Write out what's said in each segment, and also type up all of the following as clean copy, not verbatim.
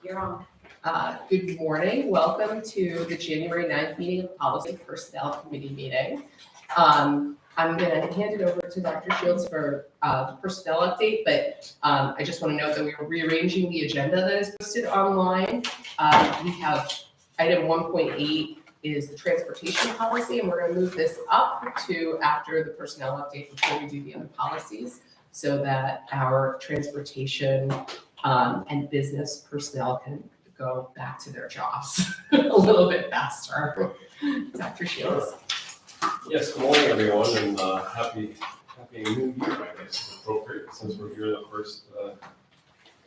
You're on. Good morning. Welcome to the January 9th meeting of Policy and Personnel Committee meeting. I'm going to hand it over to Dr. Shields for the personnel update, but I just want to note that we are rearranging the agenda that is posted online. We have item 1.8 is the transportation policy, and we're going to move this up to after the personnel update before we do the other policies, so that our transportation and business personnel can go back to their jobs a little bit faster. Dr. Shields. Yes, good morning, everyone, and happy New Year, I guess is appropriate, since we're here the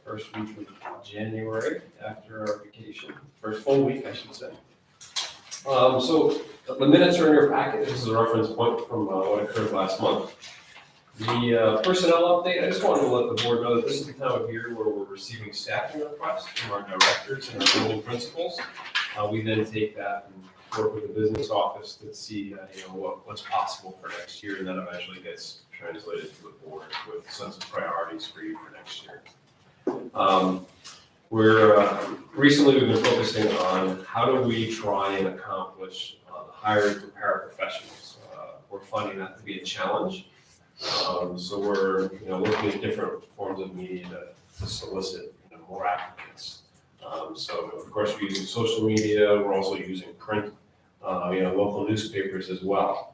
first week of January after our vacation, first full week, I should say. So the minutes are in your packet. This is a reference point from what occurred last month. The personnel update, I just wanted to let the board know that this is the time of year where we're receiving staffing requests from our directors and our building principals. We then take that and work with the business office to see what's possible for next year, and then eventually gets translated to the board with a sense of priorities for you for next year. Recently we've been focusing on how do we try and accomplish the hiring for paraprofessionals. We're finding that to be a challenge. So we're looking at different forms of media to solicit more applicants. So of course we're using social media. We're also using print, local newspapers as well.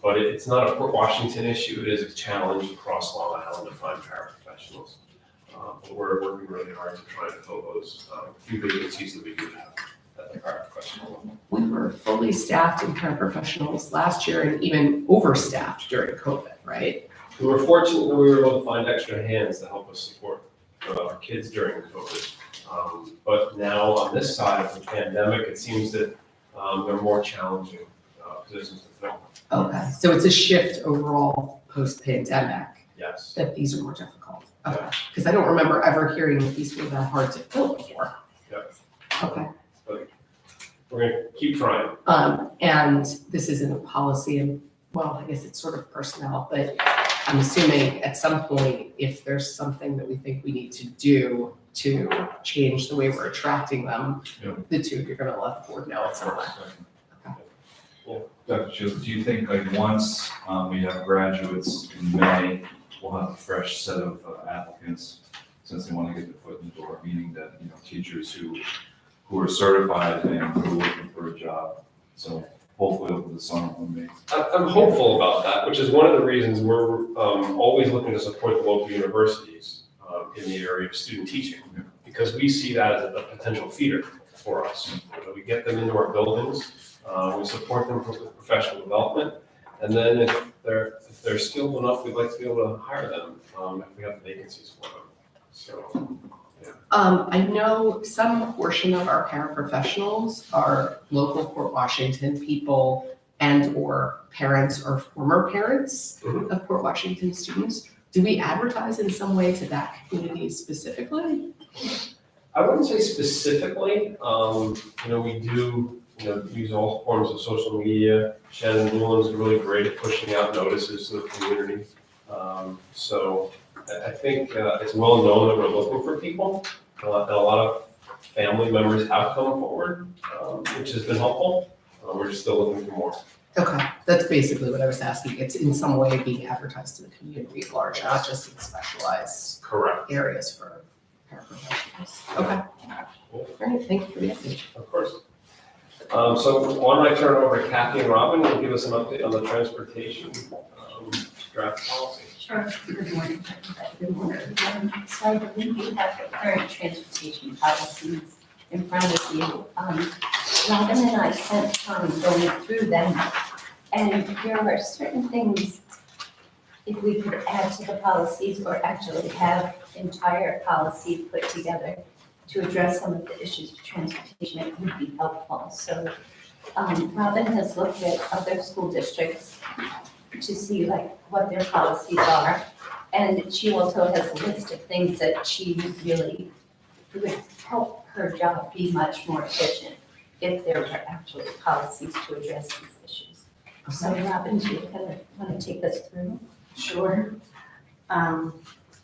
But it's not a Port Washington issue. It is a challenge across Long Island to find paraprofessionals. But we're working really hard to try and fill those few vacancies that we do have at the paraprofessional level. We were fully staffed in paraprofessionals last year and even overstaffed during COVID, right? We were fortunate that we were able to find extra hands to help us support our kids during COVID. But now on this side of the pandemic, it seems that they're more challenging positions to fill. Okay, so it's a shift overall post-pandemic Yes. that these are more difficult. Okay, because I don't remember ever hearing that these were that hard to fill before. Yep. Okay. We're going to keep trying. And this isn't a policy, and well, I guess it's sort of personnel, but I'm assuming at some point, if there's something that we think we need to do to change the way we're attracting them, the two of you are going to let the board know at some point. Dr. Shields, do you think once we have graduates in May, we'll have a fresh set of applicants since they want to get their foot in the door, meaning that, teachers who are certified and who are looking for a job. So hopefully over the summer when they. I'm hopeful about that, which is one of the reasons we're always looking to support the local universities in the area of student teaching, because we see that as a potential feeder for us. We get them into our buildings, we support them with professional development, and then if they're skilled enough, we'd like to be able to hire them if we have vacancies for them. So. I know some portion of our paraprofessionals are local Port Washington people and or parents or former parents of Port Washington students. Do we advertise in some way to that community specifically? I wouldn't say specifically. We do use all forms of social media. Shannon Newland's really great at pushing out notices to the community. So I think it's well known that we're looking for people. And a lot of family members have come forward, which has been helpful. We're just still looking for more. Okay, that's basically what I was asking. It's in some way being advertised to the community at large, not just in specialized Correct. areas for paraprofessionals. Okay. All right, thank you for the update. Of course. So why don't I turn it over to Kathy and Robin who will give us an update on the transportation draft policy. Sure. Good morning. Good morning. So I believe you have the current transportation policies in front of you. Robin and I spent time going through them, and there are certain things, if we could add to the policies or actually have entire policies put together to address some of the issues of transportation, it would be helpful. So Robin has looked at other school districts to see what their policies are. And she also has a list of things that she really would help her job be much more efficient if there were actually policies to address these issues. So Robin, do you want to take us through? Sure.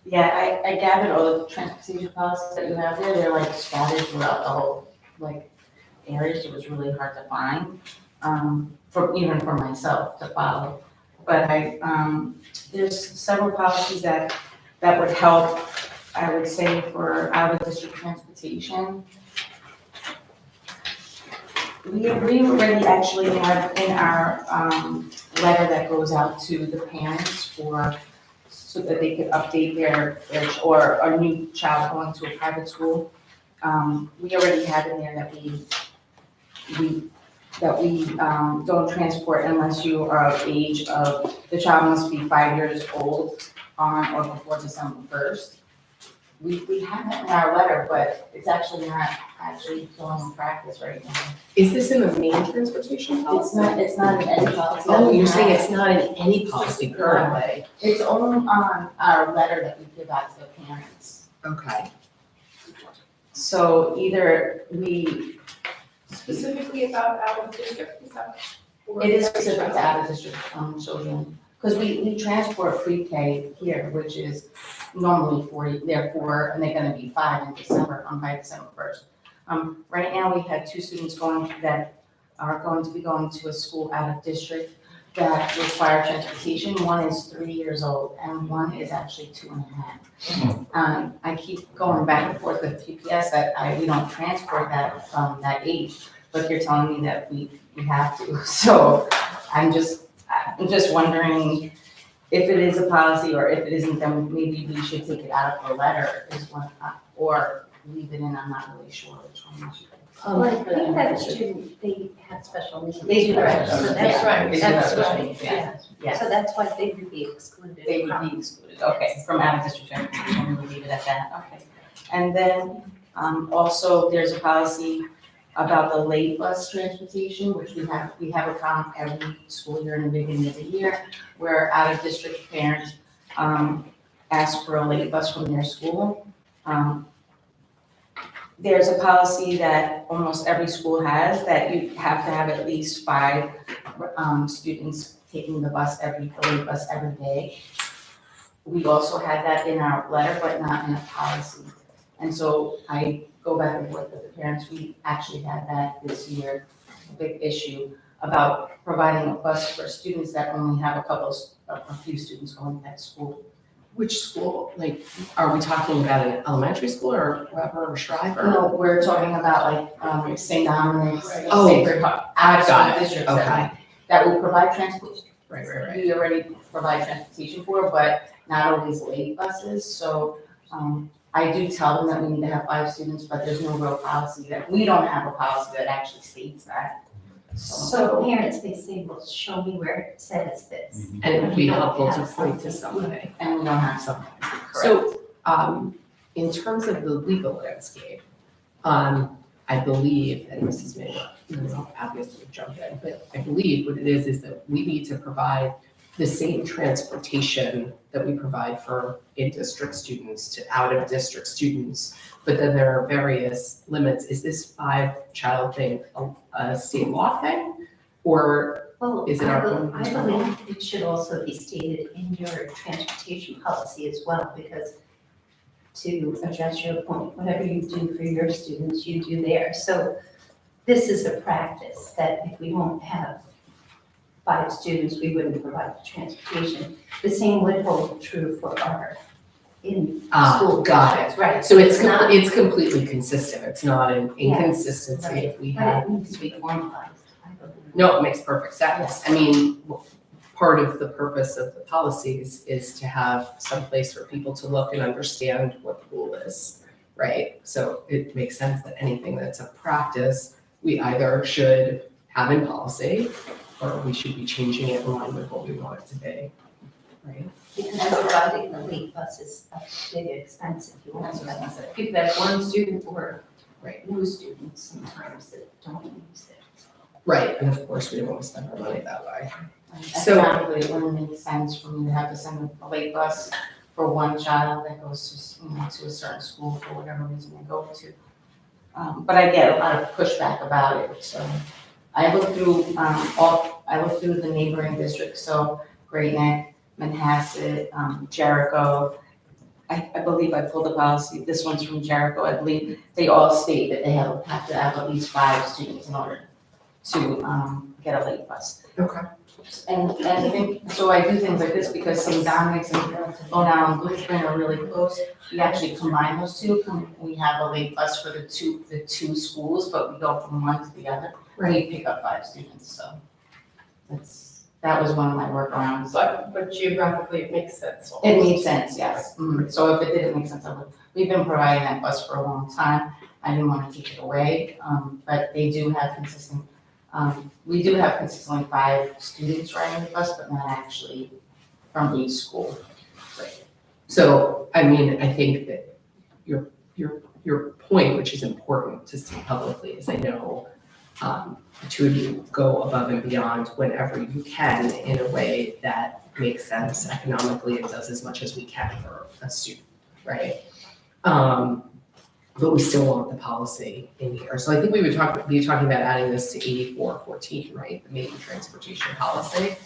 Yeah, I gathered all the transportation policies that you have there, they're like scattered throughout the whole, like, area, so it was really hard to find, even for myself to follow. But there's several policies that would help, I would say, for out-of-district transportation. We already actually have in our, letter that goes out to the parents so that they could update their, or a new child going to a private school. We already have in there that we don't transport unless you are of age of, the child must be 5 years old on or before December 1st. We have that in our letter, but it's actually not actually going in practice right now. Is this in the main transportation policy? It's not in any policy. Oh, you're saying it's not in any policy currently? It's only on our letter that we give out to the parents. Okay. So either we, Specifically about out of district, is that? it is specific to out-of-district children, because we transport pre-K here, which is normally 4, they're 4, and they're gonna be 5 in December, by December 1st. Right now, we have 2 students that are going to be going to a school out of district that require transportation. One is 3 years old, and one is actually 2.5. I keep going back and forth with TPS that we don't transport that age, but you're telling me that we have to. So I'm just wondering if it is a policy, or if it isn't, then maybe we should take it out of the letter or leave it in, I'm not really sure which one we should. Well, I think that student, they have special needs. They do, right. So Yeah. that's right, They do that's have special right, needs, yeah. Yeah. So that's why they would be excluded. They would be excluded, okay, from out-of-district transportation, we would leave it at that, okay. And then, also, there's a policy about the late bus transportation, which we have a problem every school year in the beginning of the year, where out-of-district parents, ask for a late bus from their school. There's a policy that almost every school has, that you have to have at least 5 students taking the late bus every day. We also had that in our letter, but not in a policy. And so I go back and forth with the parents. We actually had that this year, a big issue about providing a bus for students that only have a few students going to that school. Which school, like, are we talking about an elementary school or Weber or Shriver? No, we're talking about like St. Dominic's, Oh, Sacred Heart, I've got out-of-school it. districts Okay. that will provide transport. Right. We already provide transportation for, but not always late buses, so, I do tell them that we need to have 5 students, but there's no real policy we don't have a policy that actually states that. So parents may say, well, show me where it says this. And it would be helpful to point to somebody. And we don't have something. So, in terms of the legal landscape, I believe, and Mrs. Maynard, obviously jump in, but I believe what it is that we need to provide the same transportation that we provide for in-district students to out-of-district students, but then there are various limits. Is this 5-child thing a state law thing? Or Well, is it our own I believe it should also be stated in your transportation policy as well, because to address your point, whatever you do for your students, you do there. So this is a practice that if we don't have 5 students, we wouldn't provide the transportation. The same would hold true for our in-school got it. districts, right? So it's not, it's completely consistent. It's not an Yes, inconsistency right. if we but have. it needs to be formalized, I believe. No, it makes perfect sense. I mean, part of the purpose of the policies is to have some place for people to look and understand what the rule is, right? So it makes sense that anything that's a practice, we either should have in policy or we should be changing it in line with what we want it to be, right? Because providing the late bus is a big expense if you want to. If you've got 1 student or no students sometimes that don't use it. Right, and of course, we don't want to spend our money that way. So- Economically, it wouldn't make sense for me to have to send a late bus for 1 child that goes to, to a certain school for whatever reason they go to. But I get a lot of pushback about it, so I looked through, the neighboring districts, so Great Neck, Manhasset, Jericho, I believe I pulled the policy, this one's from Jericho, I believe, they all state that they have to have at least 5 students in order to, get a late bus. Okay. And I think, so I do things like this because St. Dominic's and Onal and Blueprint are really close. We actually combine those two, we have a late bus for the two schools, but we go from one to the other. We pick up 5 students, so that was one of my workarounds. But geographically, it makes sense. It made sense, yes. So if it didn't make sense, we've been providing that bus for a long time. I didn't want to take it away, but they do have we do have consistently 5 students riding the bus, but not actually from each school. So, I mean, I think that your point, which is important to state publicly, is I know the two of you go above and beyond whenever you can in a way that makes sense economically and does as much as we can for a student, right? But we still want the policy in here. So I think we would be talking about adding this to 8414, right? The main transportation policy.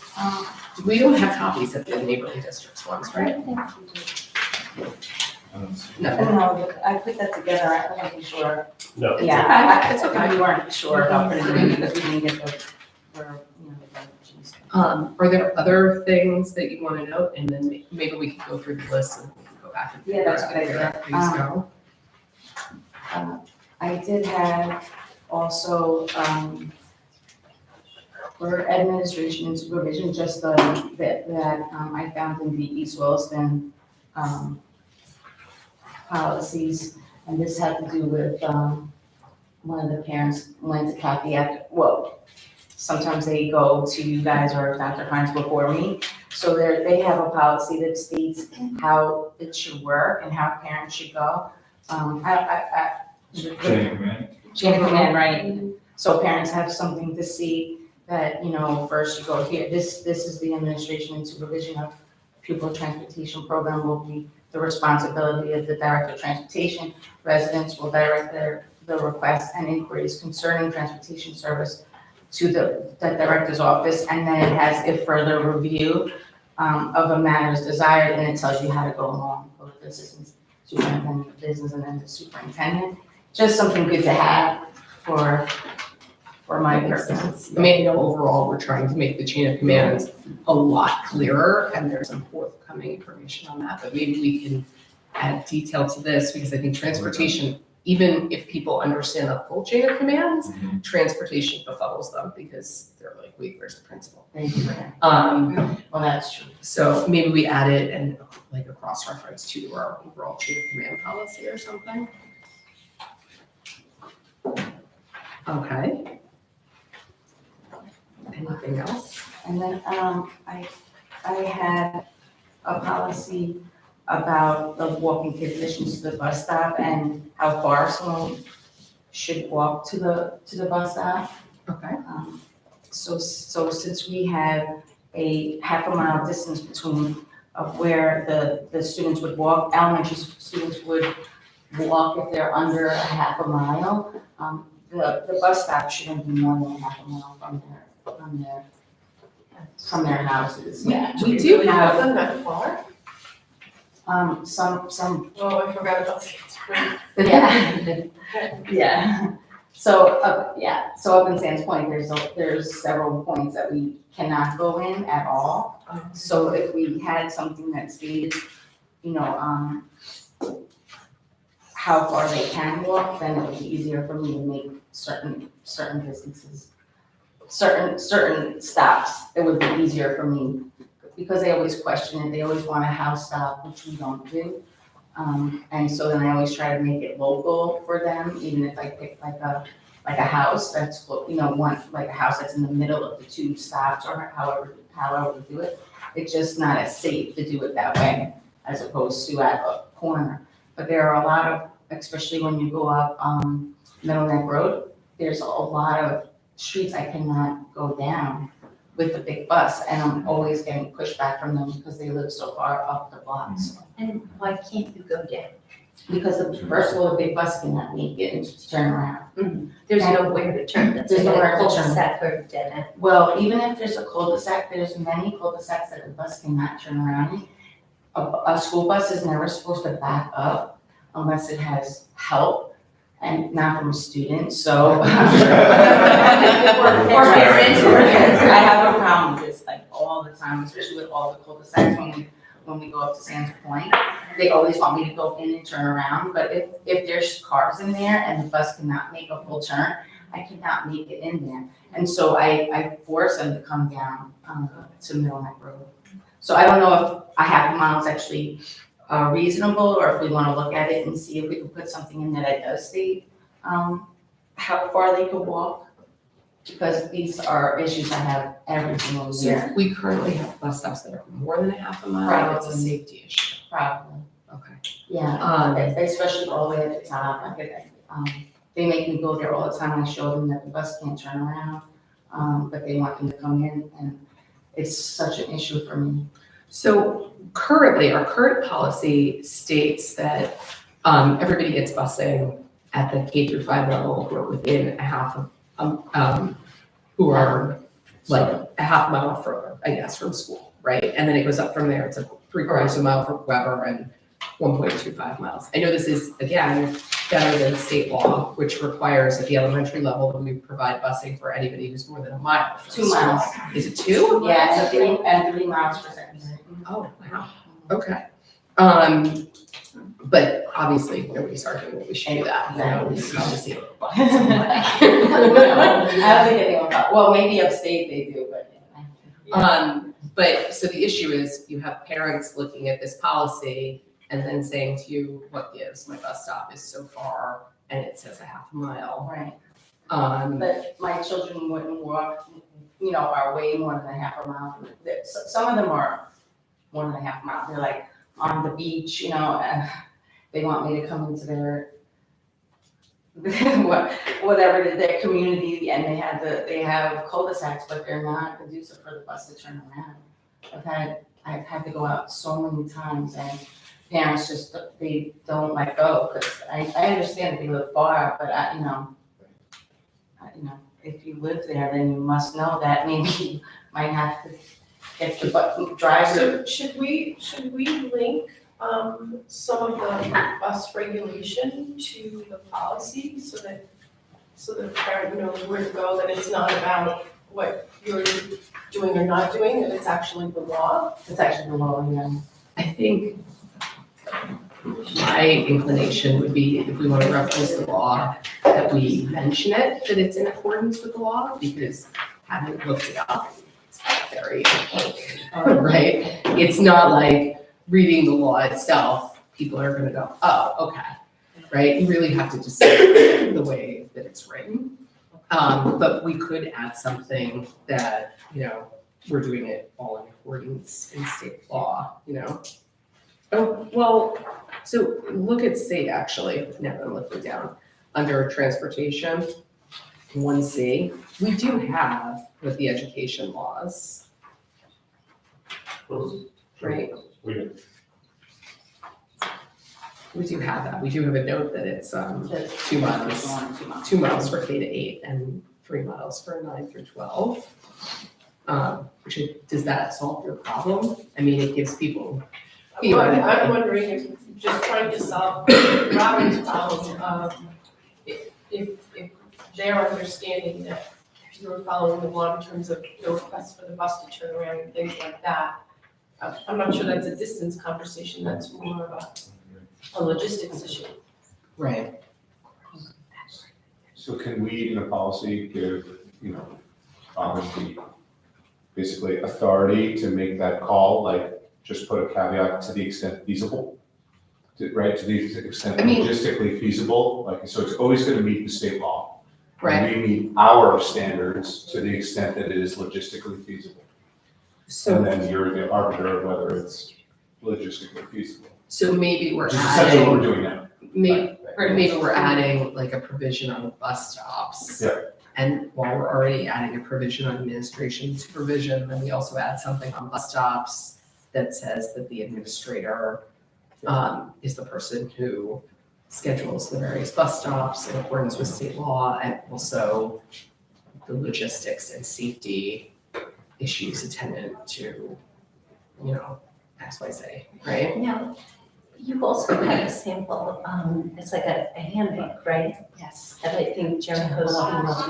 We don't have copies of the neighborhood districts ones, right? No. No, I put that together, I wasn't sure. No. Yeah, It's okay. we weren't sure about putting it in because we didn't get the geez. Are there other things that you want to note? And then maybe we can go through the list and we can go back and. Yeah, that's a good idea. Please go. I did have also, for administration and supervision, just that I found in the East Williston, policies, and this had to do with, one of the parents went to Kathy after, well, sometimes they go to you guys or Dr. Hines before me. So they have a policy that states how it should work and how parents should go. Chain of command. Chain of command, right? So parents have something to see that, first you go here, this is the administration and supervision of pupil transportation program will be the responsibility of the director of transportation. Residents will direct the requests and inquiries concerning transportation service to the director's office, and then it has a further review of a matter is desired, and it tells you how to go along with the assistant superintendent of business and then the superintendent. Just something good to have for my purposes. I mean, overall, we're trying to make the chain of command a lot clearer, and there's some forthcoming information on that, but maybe we can add detail to this, because I think transportation, even if people understand the full chain of command, transportation befuddles them, because they're like, wait, where's the principal? Thank you for that. Well, that's true. So maybe we add it and like a cross-reference to our overall chain of command policy or something. Okay. Anything else? And then, I had a policy about the walking conditions to the bus stop and how far someone should walk to the bus stop. Okay. So since we have a half a mile distance between of where the students would walk, elementary students would walk if they're under a half a mile. The bus stop shouldn't be more than half a mile from their houses. Yeah. We do have them that far? Some, Oh, I forgot about the yeah. Yeah. So, so up in Sands Point, there's several points that we cannot go in at all. So if we had something that stated, how far they can walk, then it would be easier for me to make certain distances, certain stops. It would be easier for me, because they always question it, they always want a house stop, which we don't do. And so then I always try to make it local for them, even if I pick like a house that's, like a house that's in the middle of the 2 stops, or however we do it. It's just not as safe to do it that way, as opposed to at a corner. But there are a lot of, especially when you go up Middle Neck Road, there's a lot of streets I cannot go down with the big bus, and I'm always getting pushback from them because they live so far up the blocks. And why can't you go down? Because first of all, the big bus cannot make it and just turn around. There's nowhere to turn. That's There's like nowhere a to turn. cul-de-sac or a dead end. Well, even if there's a cul-de-sac, there's many cul-de-sacs that the bus cannot turn around. a school bus is never supposed to back up unless it has help and not from a student, so. Or parents. I have a problem with this like all the time, especially with all the cul-de-sacs when we go up to Sands Point. They always want me to go in and turn around, but if there's cars in there and the bus cannot make a full turn, I cannot make it in there. And so I force them to come down to Middle Neck Road. So I don't know if a half a mile is actually reasonable, or if we wanna look at it and see if we can put something in that does state how far they can walk. Because these are issues I have every single year, So we currently have bus stops that are more than a half a mile, it's a Probably. safety issue. probably. Okay. Yeah, especially all the way at the top. They make me go there all the time. I show them that the bus can't turn around, but they want them to come in, and it's such an issue for me. So currently, our current policy states that everybody gets busing at the K through 5 level who are within a half of, who are like a half mile further, I guess, from school, right? And then it goes up from there, it's like 3/4 of a mile for Weber and 1.25 miles. I know this is, again, better than state law, which requires at the elementary level that we provide busing for anybody who's more than a mile from 2 school. miles. Is it 2? Yeah, it's 3 miles per secondary. Oh, wow, okay. But obviously, nobody's arguing that we should do that, you know, we obviously. No, I don't think anyone thought, well, maybe upstate they do, but. But, so the issue is, you have parents looking at this policy and then saying to you, what gives, my bus stop is so far, and it says a half a mile. Right, But but my children wouldn't walk, are way more than a half a mile. Some of them are more than a half mile, they're like on the beach, and they want me to come into their whatever their community, and they have cul-de-sacs, but they're not conducive for the bus to turn around. I've had to go out so many times, and parents just, they don't let go, because I understand they live far, but if you live there, then you must know that maybe you might have to get the driver. So should we link some of the bus regulation to the policy so that the parent knows where to go, that it's not about what you're doing or not doing, that it's actually the law? It's actually the law, I think my inclination would be, if we want to reference the law, that we mention it, that it's in accordance with the law, because having looked it up, it's very, right? It's not like reading the law itself, people are gonna go, oh, okay, right? You really have to decide the way that it's written. But we could add something that, we're doing it all in accordance in state law, Oh, well, so look at state actually, now that I'm looking down, under transportation, 1C, we do have with the education laws, right? We do have that, we do have a note that it's 2 miles. 2 miles for K to 8 and 3 miles for 9 through 12. Does that solve your problem? I mean, it gives people. I'm wondering if, just trying to solve Robin's problem, if they're understanding that you're following the law in terms of no request for the bus to turn around and things like that. I'm not sure that's a distance conversation, that's more of a logistics issue. Right. So can we, in a policy, give, the basically authority to make that call, like, just put a caveat to the extent feasible? To the extent I mean- logistically feasible, so it's always gonna meet the state law. Right. And we meet our standards to the extent that it is logistically feasible. And So, then you're the arbiter of whether it's logistically feasible. so maybe we're Which is essentially what we're adding, doing now. maybe we're adding like a provision on bus stops. Yeah. And while we're already adding a provision on administration supervision, then we also add something on bus stops that says that the administrator is the person who schedules the various bus stops in accordance with state law, and also the logistics and safety issues attendant to, X, Y, Z, right? Now, you also have a sample, it's like a handbook, right? Yes. That I think Jericho's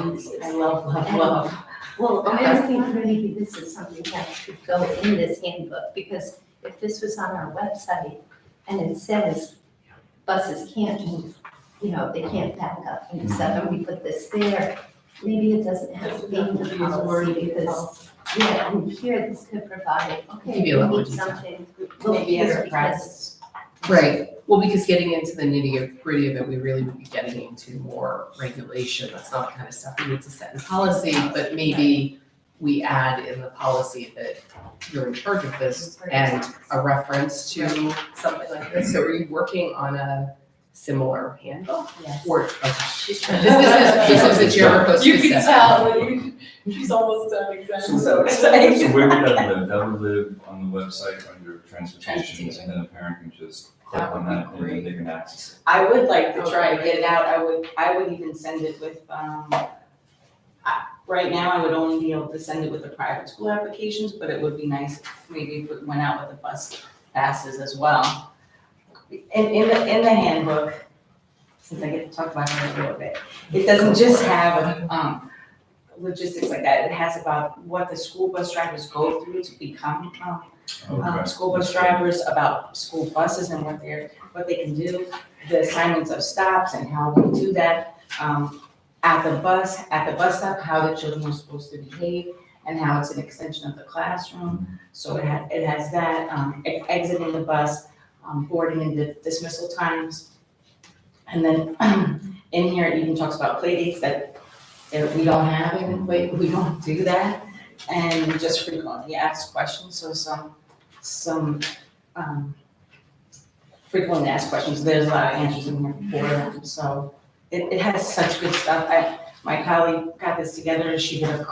uses. I love. Well, I was thinking maybe this is something that should go in this handbook, because if this was on our website and it says buses can't move, they can't back up and stuff, and we put this there, maybe it doesn't have to be in the policy, because, and here this could provide, okay, Give you a we little need detail. something. Look Maybe as here, a because practice. Right, well, because getting into the nitty gritty of it, we really would be getting into more regulation, that's not the kind of stuff we need to set in policy, but maybe we add in the policy that you're in charge of this and a reference to something like this. So are you working on a similar handbook? Yes. Or, okay. she's trying This is a Jericho You specific. can tell when she's almost done, exactly. So excited. So where would that live? That would live on the website under transportation, and then a parent can just click on that and then they can access I would like to try to get it out, I would even send it with, right now, I would only be able to send it with the private school applications, but it would be nice if maybe if it went out with the bus passes as well. In the handbook, since I get to talk about it a little bit, it doesn't just have, logistics like that, it has about what the school bus drivers go through to become, it. Okay. school bus drivers, about school buses and what they can do, the assignments of stops and how they do that. At the bus stop, how the children are supposed to behave and how it's an extension of the classroom. So it has that, exiting the bus, boarding and dismissal times. And then in here, it even talks about play dates that we don't have even, we don't do that. And just frequently asked questions, so some frequently asked questions, there's a lot of answers in here for them, so it has such good stuff. My colleague got this together, she did a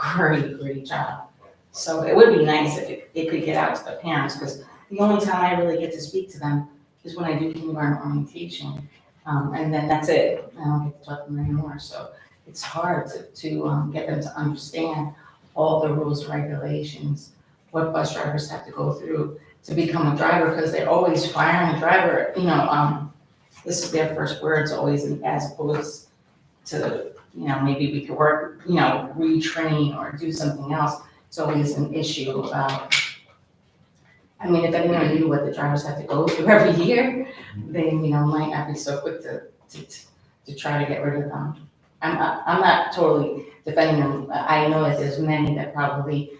great job. So it would be nice if it could get out to the parents, because the only time I really get to speak to them is when I do kindergarten orientation. And then that's it, I don't get to talk to them anymore, so it's hard to get them to understand all the rules and regulations, what bus drivers have to go through to become a driver, because they're always firing a driver, this is their first words always, as opposed to, maybe we could work, retrain or do something else. It's always an issue about, if anyone knew what the drivers have to go through every year, they, might not be so quick to try to get rid of them. I'm not totally defending them. I know that there's many that probably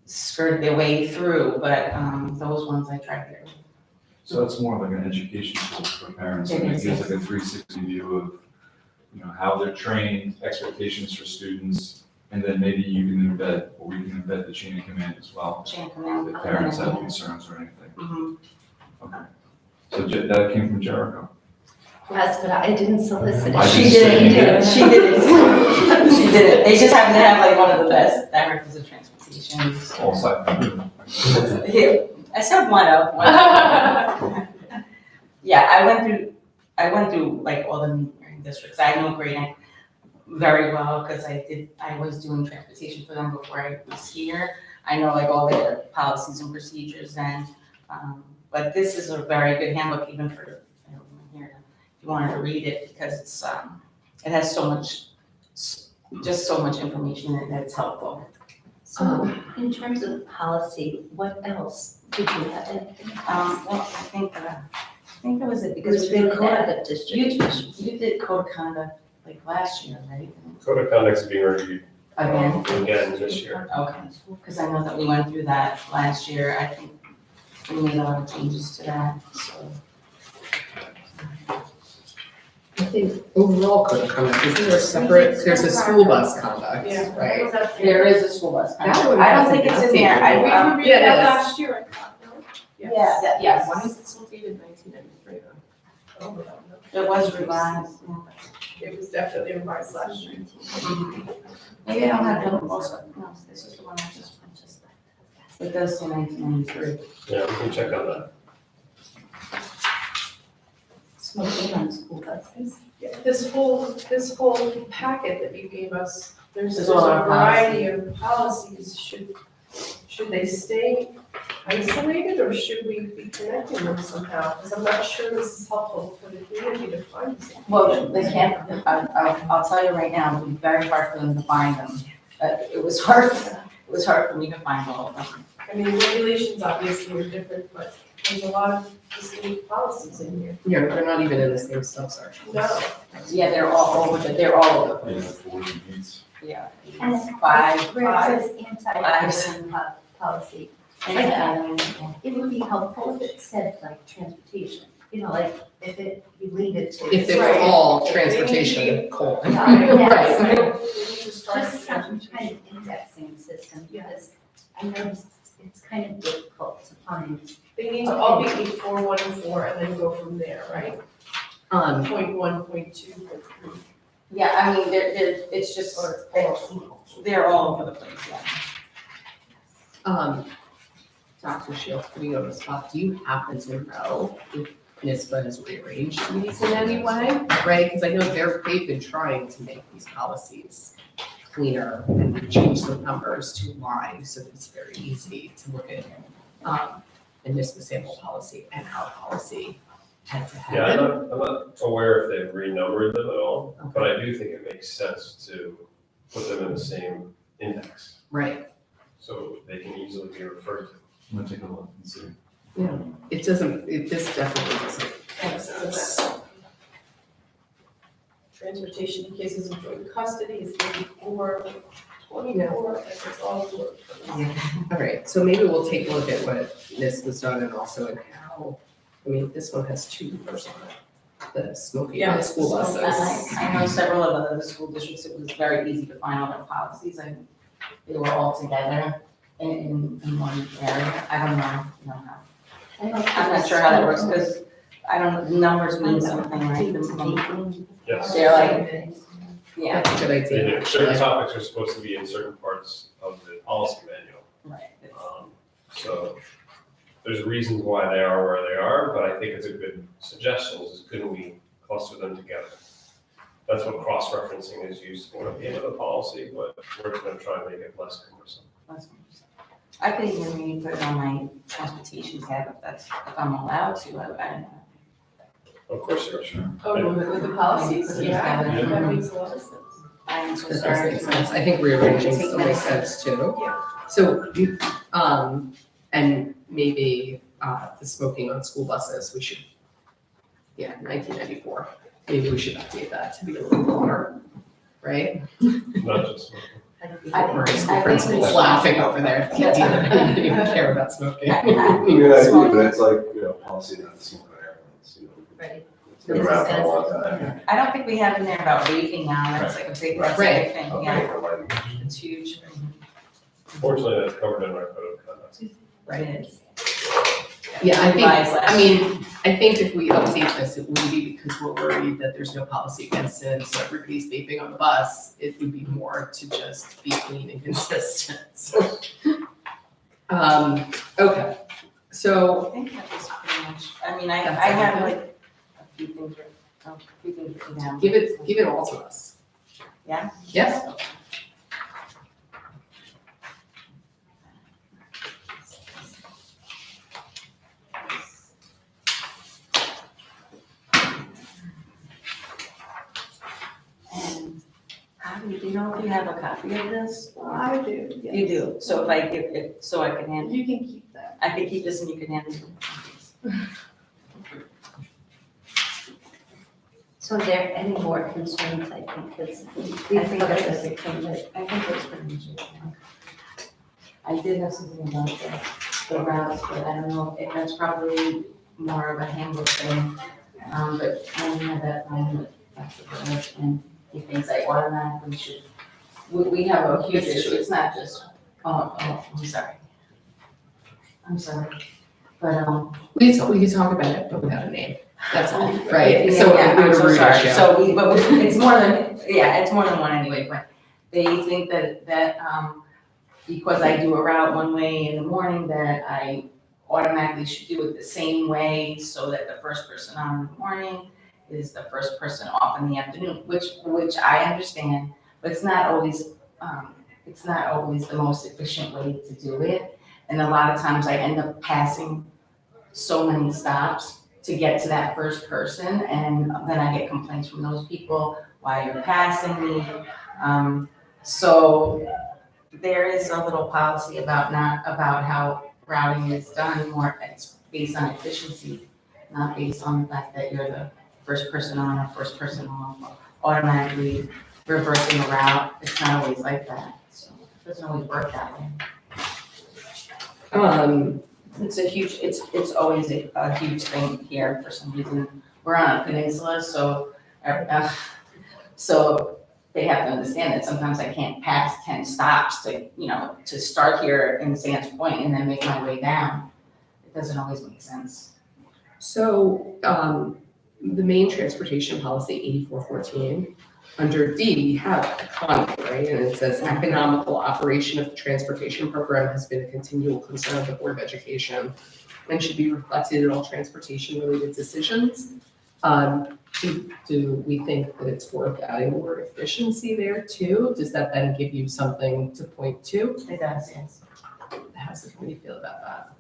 skirt their way through, but those ones I try to get rid of. So it's more like an education tool for parents, and it gives like a 360 view of, how they're trained, expectations for students, and then maybe you can embed, or we can embed the chain of command as well, Chain of command. if parents have concerns or anything. Mhm. Okay. So that came from Jericho. Yes, but I didn't solicit I it. didn't say anything. She did it. She did it. They just happen to have like one of the best directors of transportation. All side. Here, I said one of. Yeah, I went through like all the neighboring districts. I know Graydon very well because I was doing transportation for them before I was here. I know like all their policies and procedures and, but this is a very good handbook even for everyone here. If you wanted to read it because it's, it has so much, just so much information in it that's helpful. So in terms of policy, what else did you have? Anything else? Well, I think that was it It because was we did the code, code of district. you did code of conduct like last year, right? Code of conduct is being reviewed Again? again this year. Okay, because I know that we went through that last year. I think we made a lot of changes to that, so. I think overall code of conduct, isn't there a separate, there's a school bus conduct, Yeah. right? There is a school bus. That one I don't hasn't think it's in been there. updated. We I, reviewed Yeah, it that is. last year, I thought, no? yeah, yes. Why is it still dated 1993 though? Oh, It was revised. it was definitely revised last year. Maybe I don't have the most, no, this is the one I just purchased. It does say 1993. Yeah, we can check on that. Smoking on school buses. Yeah, this whole packet that you gave us, there's There's a all our variety of policies should should they stay isolated or should we be connecting them somehow? Because I'm not sure this is helpful for the community to find this. Well, they can't, I'll tell you right now, it would be very hard for them to find them. It was hard for me to find all of them. I mean, regulations obviously are different, but there's a lot of distinct policies in here. Yeah, they're not even in the same subsection. No. Yeah, they're all over, they're all over the Yeah, place. 40 needs. Yeah. And it's Five, where it says anti-abortion policy, and, it would be helpful if it said like transportation, you know, like if you leave it to. If they were Right. all They transportation, need to be- colon. Yes. Right. They need to start Just some transportation. kind of indexing system, because I noticed it's kind of difficult to find. They need to all be 8.4, 1 and 4, and then go from there, right? Point 1, point 2, point 3. yeah, I mean, it's just, they're all over the place, yeah. Dr. Shields, putting you on the spot, do you happen to know if NISBA has rearranged these in any way? Right, because I know they've been trying to make these policies cleaner and change the numbers to align so that it's very easy to look at the NISBA sample policy and our policy head to head. Yeah, I'm not aware if they've renumbered them at all, but I do think it makes sense to put them in the same index, Right, so they can easily be referred to. I'm gonna take a look and see. this definitely doesn't make sense. Transportation in cases of joint custody is 84, 24, and it's all over. All right, so maybe we'll take a look at what this was done and also in how, I mean, this one has 2 numbers on it. The smoking on the school buses. I know several of other school districts, it was very easy to find all their policies, and they were all together in one area. I don't know how. I'm not sure how that works, because I don't, numbers mean something, right? Yes, They're like, yeah, That's a good they idea. do. Certain topics are supposed to be in certain parts of the policy manual. right. So there's reasons why they are where they are, but I think it's a good suggestion, is couldn't we cluster them together? That's what cross-referencing is used for at the end of the policy, but we're gonna try and make it less cumbersome. I could even maybe put it on my transportation tab if I'm allowed to, I don't know. Of course, you're sure. Oh, no, with the policies, yeah, Yeah. that makes a lot of sense. I'm so That does sorry. make sense. I think rearranging still makes sense too. Yeah. So, and maybe, the smoking on school buses, we should, 1994. Maybe we should update that to be a little longer, right? Not just. Or high school I think principals we- laughing over there, can't even care about smoking. Good idea, but it's like, policy not to smoke on airplanes, Right. It's been around for a long time. I don't think we have in there about vaping now, that's like a big, that's a big thing, Okay, yeah, for lighting. it's huge. Fortunately, that's covered in our code of conduct. It is. Yeah, I think, Advise us. I mean, I think if we update this, it would be because we're worried that there's no policy against it, so everybody's vaping on the bus. It would be more to just be clean and consistent, so. Okay, so, I think that was pretty much, I mean, I have like a few things written down. give it all to us. Yeah? Yes? And, do you know if you have a copy of this? I do, yes. You do, so if I give it, so I can hand, You can keep that. I can keep this and you can hand it. So are there any more concerns, I think, because I we've think covered that's- everything that. I think that's pretty much it. I did have something about the routes, but I don't know, if that's probably more of a handbook thing. But when we had that time with Dr. Burns, and he thinks I automatically should, we have a huge issue, it's not just, I'm sorry. I'm sorry, but, We can talk about it, but without a name, that's all, right? Yeah, So yeah, we I'm would so root sorry, issue. so it's more than, yeah, it's more than one anyway, but they think that, because I do a route one way in the morning, that I automatically should do it the same way, so that the first person on in the morning is the first person off in the afternoon, which I understand, but it's not always the most efficient way to do it. And a lot of times I end up passing so many stops to get to that first person, and then I get complaints from those people, why you're passing me. So there is a little policy about how routing is done, more, it's based on efficiency, not based on the fact that you're the first person on or first person off, or automatically reversing the route. It's not always like that, so it doesn't always work that way. It's always a huge thing here for some reason. We're on a peninsula, so, so they have to understand that sometimes I can't pass 10 stops to start here in Sands Point and then make my way down. It doesn't always make sense. So, the main transportation policy 8414, under D, we have economy, right? And it says economical operation of the transportation program has been a continual concern of the Board of Education and should be reflected in all transportation related decisions. Do we think that it's worth adding the word efficiency there too? Does that then give you something to point to? It does, yes. How does the committee feel about that?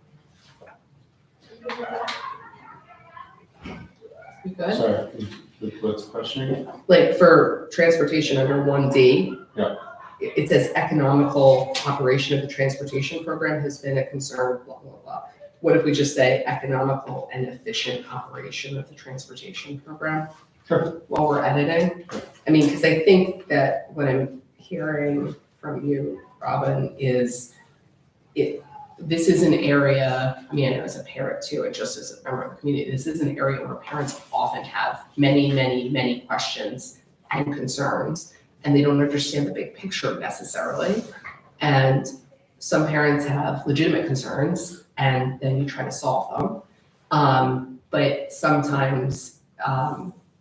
You good? Sorry, what's the question again? Like for transportation under 1D. Yeah. It says economical operation of the transportation program has been a concern, blah, blah, blah. What if we just say economical and efficient operation of the transportation program? Sure. While we're editing? I mean, because I think that what I'm hearing from you, Robin, is this is an area, I mean, I know as a parent too, and just as a member of the community, this is an area where parents often have many, many, many questions and concerns, and they don't understand the big picture necessarily. And some parents have legitimate concerns, and then you try to solve them. But sometimes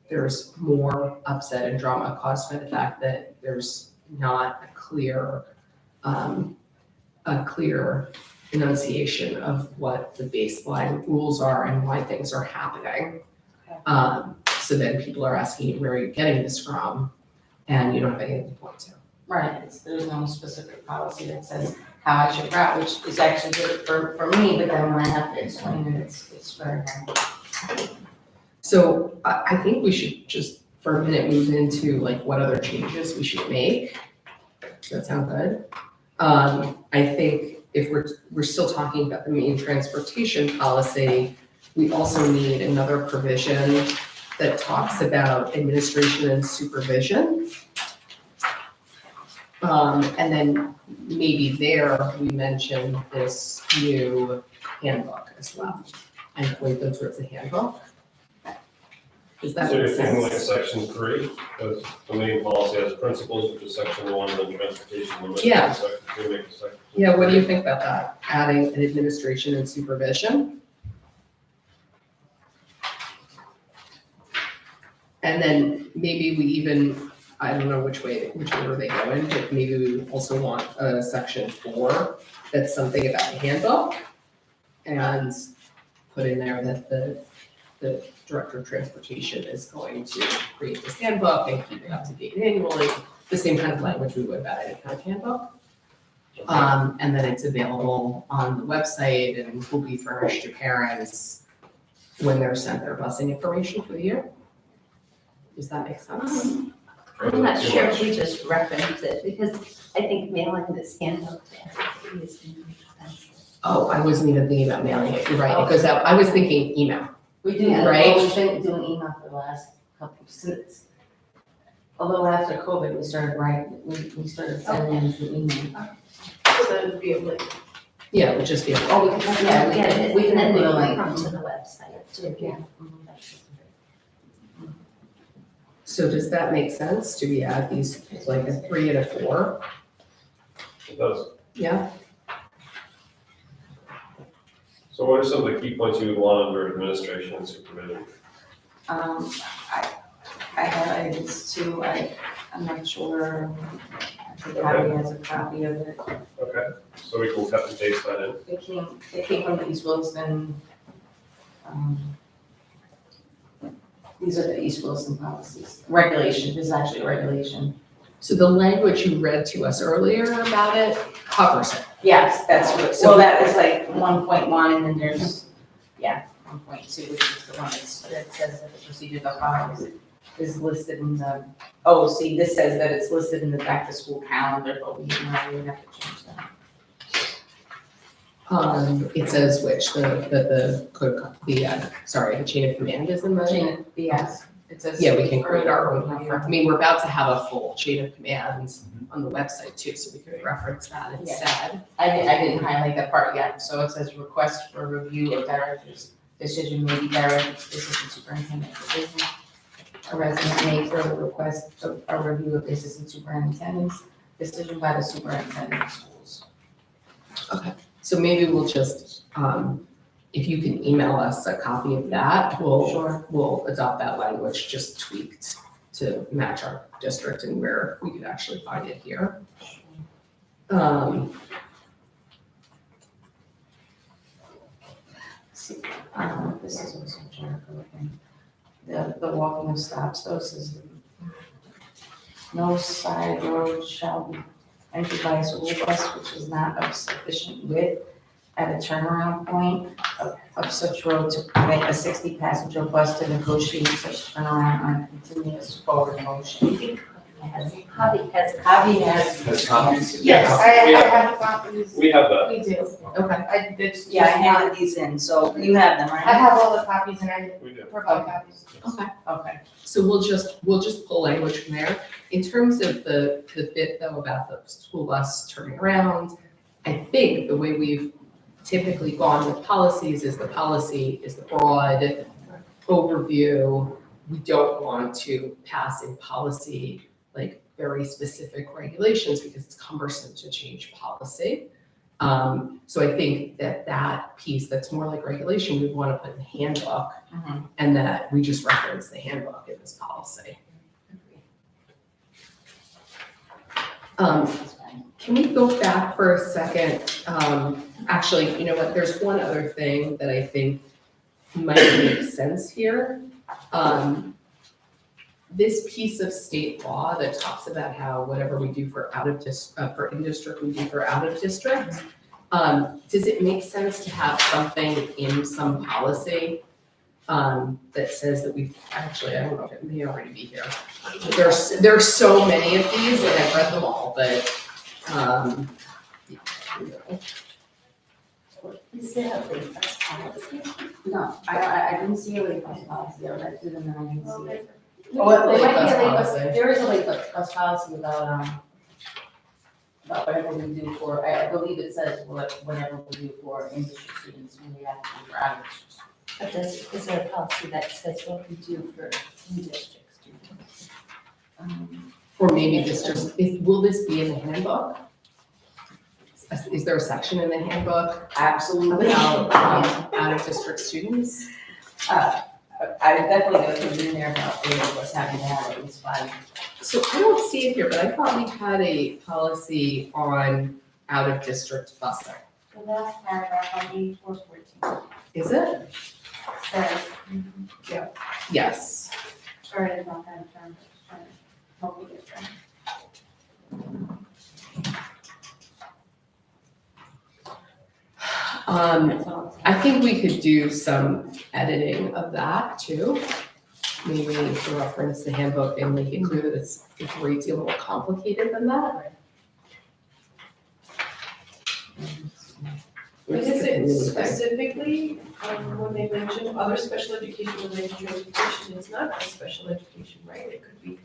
there's more upset and drama caused by the fact that there's not a clear enunciation of what the baseline rules are and why things are happening. So then people are asking you, where are you getting this from? And you don't have anything to point to. Right, there's no specific policy that says how I should route, which is actually good for me, but then when I have to explain it, it's very hard. So I think we should just, for a minute, move into like what other changes we should make. Does that sound good? I think if we're still talking about the main transportation policy, we also need another provision that talks about administration and supervision. And then maybe there we mention this new handbook as well, and point them towards the handbook. Does that So make you're thinking like sense? section 3, because the main policy has principles, which is section 1, and then transportation limits. Yeah. Section 2, make a section. Yeah, what do you think about that? Adding an administration and supervision? And then maybe we even, I don't know which order they go in, but maybe we also want a section 4 that's something about the handbook. And put in there that the director of transportation is going to create this handbook and keep it up to date annually, the same kind of language we would about any kind of handbook. And then it's available on the website and will be furnished to parents when they're sent their busing information for the year. Does that make sense? I'm not sure if we just reference it, because I think mailing this handbook to everybody is going to be expensive. Oh, I wasn't even thinking about mailing it, you're right, it goes out, I was thinking email. We do, Right. we've been doing email for the last couple, since a little after COVID, we started writing, we started sending some email. So it'd be a link. Yeah, it would just be, Oh, we can, yeah, we Get can, it, we can and then put they a can link. come to the website too. Yeah. so does that make sense? Do we add these, like a 3 and a 4? It does. Yeah, So what are some of the key points you would want under administration and supervision? I highlighted this too, I'm not sure, I think Abby has a copy of it. Okay, so we can cut and paste that in. It came from the East Wilson, these are the East Wilson policies, regulation, this is actually a regulation. so the language you read to us earlier about it covers it. Yes, that's what, so that is like 1.1, and then there's, 1.2, which is the one that says that the procedure that follows is listed in the, oh, see, this says that it's listed in the back-to-school calendar, but we would have to change that. It says which, the code, the chain of command is in the. Chain, yes, it says. Yeah, we can create our own. I mean, we're about to have a full chain of commands on the website too, so we could reference that instead. I didn't highlight that part yet, so it says request for review of director's decision may be directed to the assistant superintendent for business. A resident may further request a review of the assistant superintendent's decision by the superintendent of schools. So maybe we'll just, if you can email us a copy of that, Sure. we'll adopt that language just tweaked to match our district and where we could actually find it here. This is also Jericho thing. The walking of stops, those is no side road shall be entered by a school bus which is not of sufficient width at a turnaround point of such road to permit a 60-passenger bus to negotiate such turnaround on a continuous forward motion. Javi has. Javi has. Has copies? Yes, We I have- have copies. We have that. We do. Okay. I did. Yeah, I handed these in, so you have them, I right? have all the copies and I We do. provide copies. Okay. So we'll just pull language from there. In terms of the bit though about the school bus turning around, I think the way we've typically gone with policies is the policy is the broad overview. We don't want to pass in policy like very specific regulations because it's cumbersome to change policy. So I think that piece that's more like regulation, we want to put in the handbook Mhm. and that we just reference the handbook in this policy. That's fine. Can we go back for a second? Actually, you know what, there's one other thing that I think might make sense here. This piece of state law that talks about how whatever we do for for in-district, we do for out-of-district. Does it make sense to have something in some policy that says that we, actually, I don't know if it may already be here. There's so many of these and I've read them all, but, Is there a late bus policy? No, I didn't see a late bus policy, I read through them and I didn't see it. Oh, Well, late there might bus be a late bus, policy. there is a late bus policy about whatever we do for, I believe it says whatever we do for in-district students, we have to do for out-of-district. But is there a policy that says what we do for in-district students? or maybe this just, will this be in the handbook? Is there a section in the handbook Absolutely. about out-of-district students? I definitely go through in there about what's happening now, at least 5. So I don't see it here, but I thought we had a policy on out-of-district busing. The last paragraph on page 414 Is it? says, Yes. sorry, it's not that term, it's trying to help you get there. That's all. I think we could do some editing of that too. Maybe to reference the handbook and make it clear that it's a great deal more complicated than that. But is it specifically, when they mention other special education related transportation, it's not just special education, right? It could be,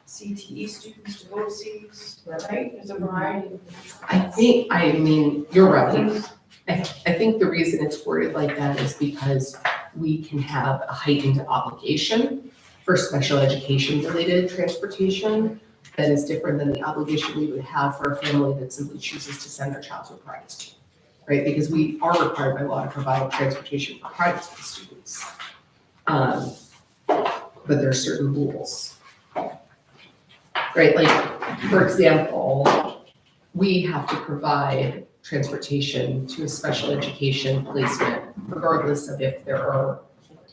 CTE students, devotees, right? There's a variety of things. I mean, you're right. I think the reason it's worded like that is because we can have a heightened obligation for special education related transportation that is different than the obligation we would have for a family that simply chooses to send their child to a private school, right? Because we are required by law to provide transportation for private school students. But there are certain rules. Right, like, for example, we have to provide transportation to a special education placement regardless of if there are,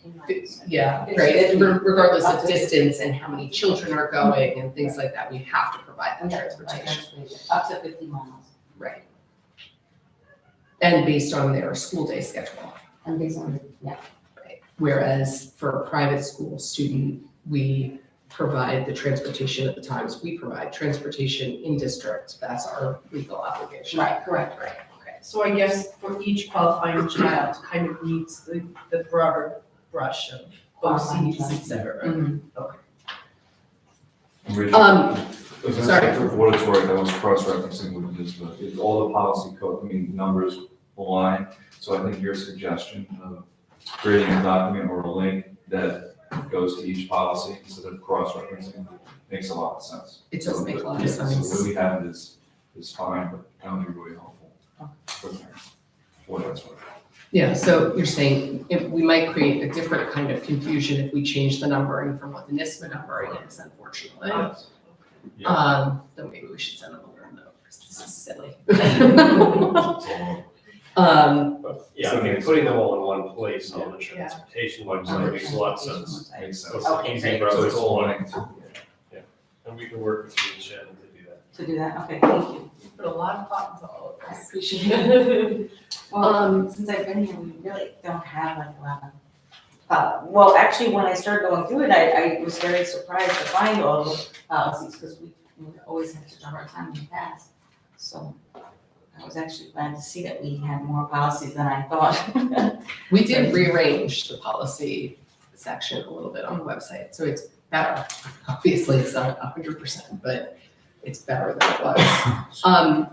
14 months. yeah, It's right, 50. regardless of distance and how many children are going and things like that, we have to provide them And transportation. up to 50 miles. Right. And based on their school day schedule. And based on, yeah, Right. Whereas for a private school student, we provide the transportation at the times we provide transportation in district. That's our legal obligation. right, correct. Right, okay. So I guess for each qualifying child kind of meets the broader brush of Qualifying OCs, child. et cetera. Mhm. Um, For sorry. what it's worth, I was cross-referencing with this, but all the policy code, I mean, numbers align. So I think your suggestion of creating a document or a link that goes to each policy instead of cross-referencing makes a lot of sense. It does make a lot of Yeah, sense. So what we have is fine, but that would be really helpful for parents. What that's worth. Yeah, so you're saying if we might create a different kind of confusion if we change the numbering from what the NISBA numbering is, unfortunately. Yeah. Then maybe we should send them a little note, because this is silly. It's all- But, yeah, I mean, putting them all in one place on the transportation website makes a lot of sense. Makes So sense. it's Okay, easy great. for us So to it's go all on, linked. and we can work with you and Shannon to do that. To do that, okay, thank you. You put a lot of thought into all of I this. appreciate it. Well, since I've been here, we really don't have like a lot of, well, actually, when I started going through it, I was very surprised to find all the policies, because we always had such a hard time in the past. So I was actually glad to see that we had more policies than I thought. We did rearrange the policy section a little bit on the website, so it's better. Obviously, it's not 100%, but it's better than it was.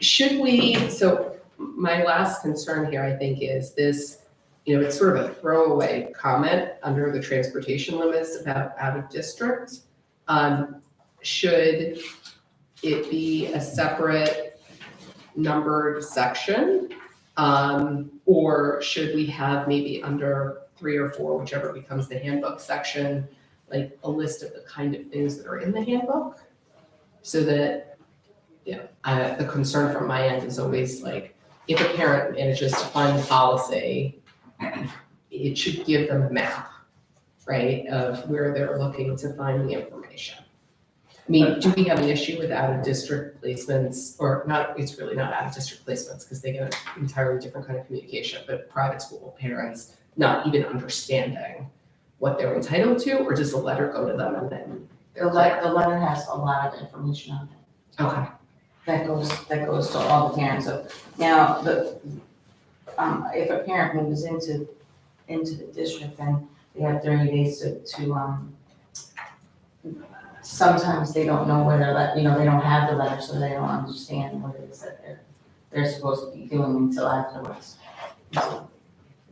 Should we, so my last concern here, I think, is this, it's sort of a throwaway comment under the transportation limits about out of district. Should it be a separate numbered section? Or should we have maybe under 3 or 4, whichever becomes the handbook section, like a list of the kind of things that are in the handbook? So that, the concern from my end is always like, if a parent manages to find the policy, it should give them a map, right, of where they're looking to find the information. I mean, do we have an issue with out-of-district placements, or not, it's really not out-of-district placements, because they get an entirely different kind of communication, but private school parents not even understanding what they're entitled to, or does the letter go to them and then The they're clear? the letter has a lot of information on it. Okay, That goes to all the parents. So now, if a parent moves into the district, then they have 30 days to sometimes they don't know whether they don't have the letter, so they don't understand what it is that they're supposed to be doing until afterwards. So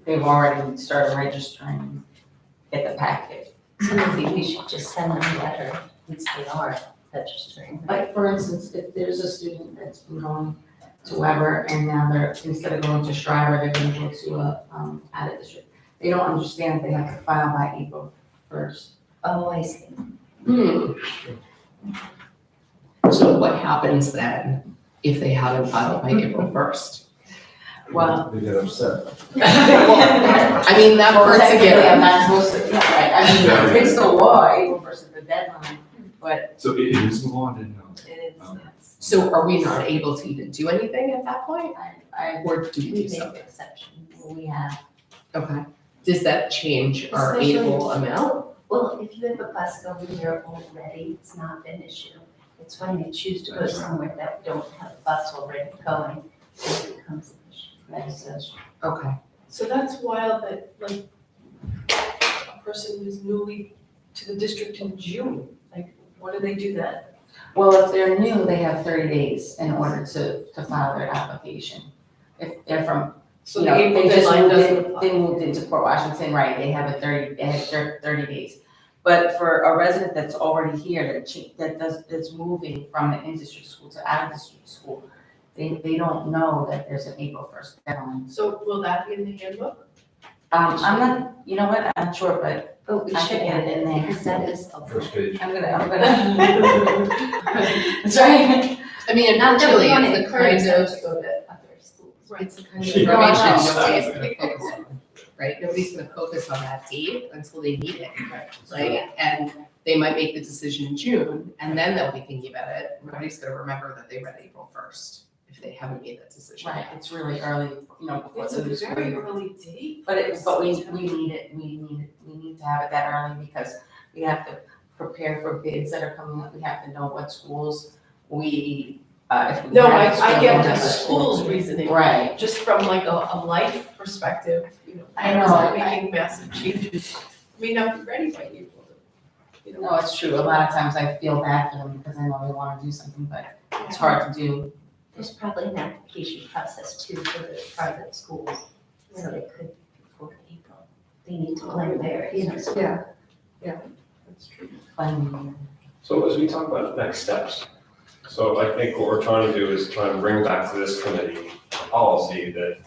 they've already started registering, get the packet. So maybe we should just send them a letter once they are registering. Like, for instance, if there's a student that's been going to Weber and now instead of going to Shriver, they're gonna go to out of district. They don't understand that they have to file by April 1st. Oh, I see. So what happens then if they haven't filed by April 1st? Well, They get upset. I mean, that hurts technically, I'm again. not supposed to, right, I mean, it's the law, April 1st is the deadline, but So it is the law, I didn't know. It is, Okay. yes. So are we not able to even do anything at that point, I, or do we We do so? make exceptions. we have, Okay. Does that change our Especially- annual amount? Well, if you have a bus going there already, it's not an issue. It's when you choose to go somewhere that don't have a bus already going, it becomes an issue. medicine. Okay. So that's wild that, like, a person who's newly to the district in June, like, what do they do then? Well, if they're new, they have 30 days in order to file their application. If they're from, So you the know, April they just deadline moved doesn't in, apply. they moved into Port Washington, right, they have 30 days. But for a resident that's already here, that's moving from an in-district school to out-of-district school, they don't know that there's an April 1st deadline. So will that be in the handbook? I'm not, you know what, I'm not sure, but But we I should can add add it it in there. because that is helpful. First page. I'm gonna. That's right. I mean, Not that we unfortunately, want to it's the encourage kind them of, to go to other schools. it's the kind of Yeah. No, I information know. nobody's gonna focus on, right? Nobody's gonna focus on that date until they need it, right? And they might make the decision in June, and then they'll be thinking about it. Nobody's gonna remember that they read April 1st if if they haven't made that decision. Right, it's really early, before It's the a new school very year. early date. But we need it, we need to have it that early because we have to prepare for bids that are coming up. We have to know what schools if we No, have a I school, get we the have a school. school's reasoning. Right, Just from like a life perspective, I know, parents are I- making massive changes, may not be ready by April. no, it's true. A lot of times I feel bad for them because I know they want to do something, but it's hard to do. There's probably an application process too for the private schools, so they could, before April, they need to plan their, That's true. Planning. So as we talk about next steps, so I think what we're trying to do is try and bring back to this committee a policy that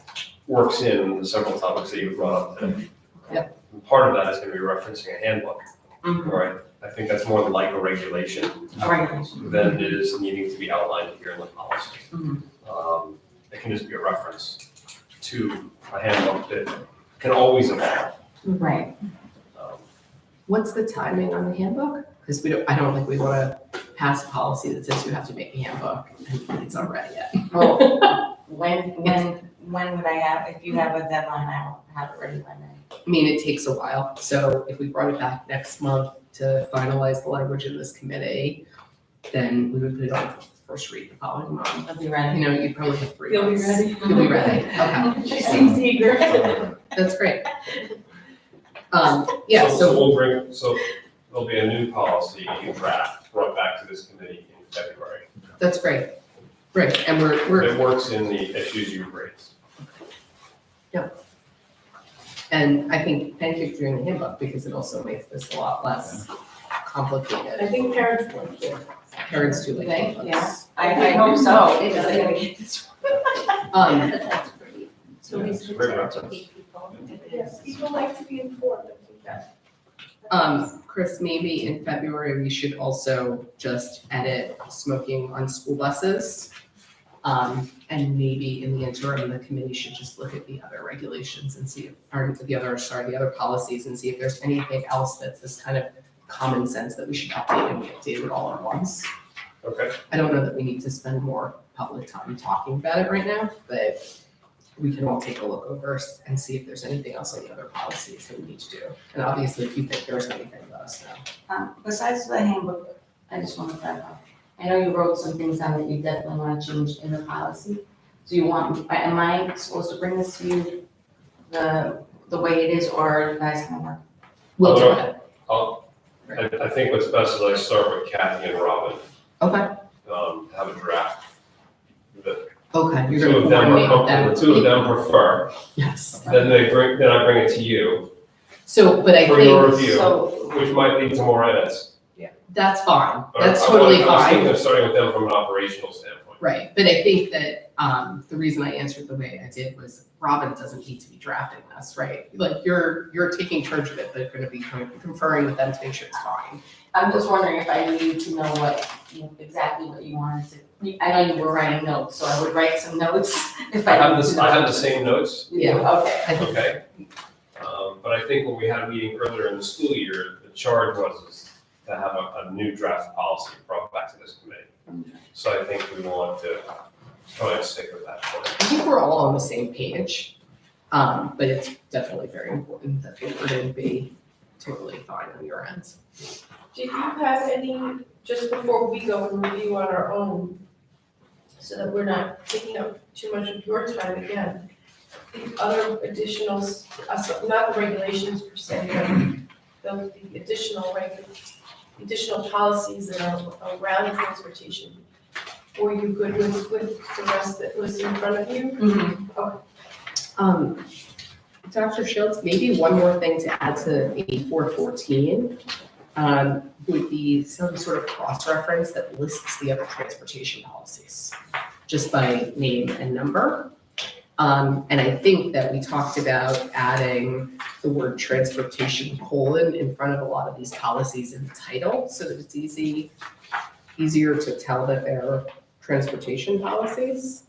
works in the several topics that you brought up today. Yep. And part of that is gonna be referencing a handbook, Mhm. right? I think that's more like a regulation A regulation. than it is needing to be outlined here in the policy. Mhm. It can just be a reference to a handbook that can always evolve. Right. Um, What's the timing on the handbook? Because I don't think we want to pass a policy that says you have to make a handbook and it's not ready yet. Well, when would I have, if you have a deadline, I'll have it ready by then. I mean, it takes a while, so if we brought it back next month to finalize the language in this committee, then we would put it on first read the following month. I'll be ready. You'd probably have 3 You'll be months. ready? You'll be ready, okay. She seems eager. That's great. Yeah, so, we'll bring, so there'll be a new policy draft brought back to this committee in February. that's great. Great, and we're, It works in the issues you've raised. and I think, thank you for doing the handbook, because it also makes this a lot less complicated. I think parents like it. Parents do like Thank you. handbooks. I hope so, because I gotta get this. That's great. So we It's should great educate people. Yes, people like to be informed, I think that. Chris, maybe in February, we should also just edit smoking on school buses. And maybe in the interim, the committee should just look at the other regulations and see if, or the other policies and see if there's anything else that's this kind of common sense that we should update, and we update it all at once. Okay, I don't know that we need to spend more public time talking about it right now, but we can all take a look over and see if there's anything else on the other policies that we need to do. And obviously, if you think there's anything, let us know. Besides the handbook, I just want to clarify. I know you wrote some things down that you definitely want to change in the policy. Do you want, am I supposed to bring this to you the way it is, or are you guys gonna work? We'll do it. I think what's best is I start with Kathy and Robin, Okay, have a draft. The okay, you're two gonna of them are coordinate with comfortable, them. the two of them prefer, Yes. then I bring it to you So, but I for your think, review, So, which might lead to more edits. that's fine, But that's I totally was fine. thinking of starting with them from an operational standpoint. Right, but I think that, the reason I answered the way I did was Robin doesn't need to be drafting this, right? Like, you're taking charge of it, but gonna be conferring with them to make sure it's fine. I'm just wondering if I need to know exactly what you wanted to, I know you were writing notes, so I would write some notes if I I need to know. have the same notes, You do? Okay. I think, okay? But I think when we had a meeting earlier in the school year, the charge was to have a new draft policy brought back to this committee. So I think we want to try and stick with that. I think we're all on the same page, but it's definitely very important that the wording be totally fine on your end. Do you have any, just before we go and review on our own, so that we're not taking up too much of your time again, the other additionals, not the regulations per se, but the additional policies that are around transportation? Were you good with the rest that was in front of you? Mhm. Dr. Shields, maybe one more thing to add to 8414 would be some sort of cross-reference that lists the other transportation policies, just by name and number. And I think that we talked about adding the word transportation : in front of a lot of these policies in the title, so that it's easier to tell that they're transportation policies.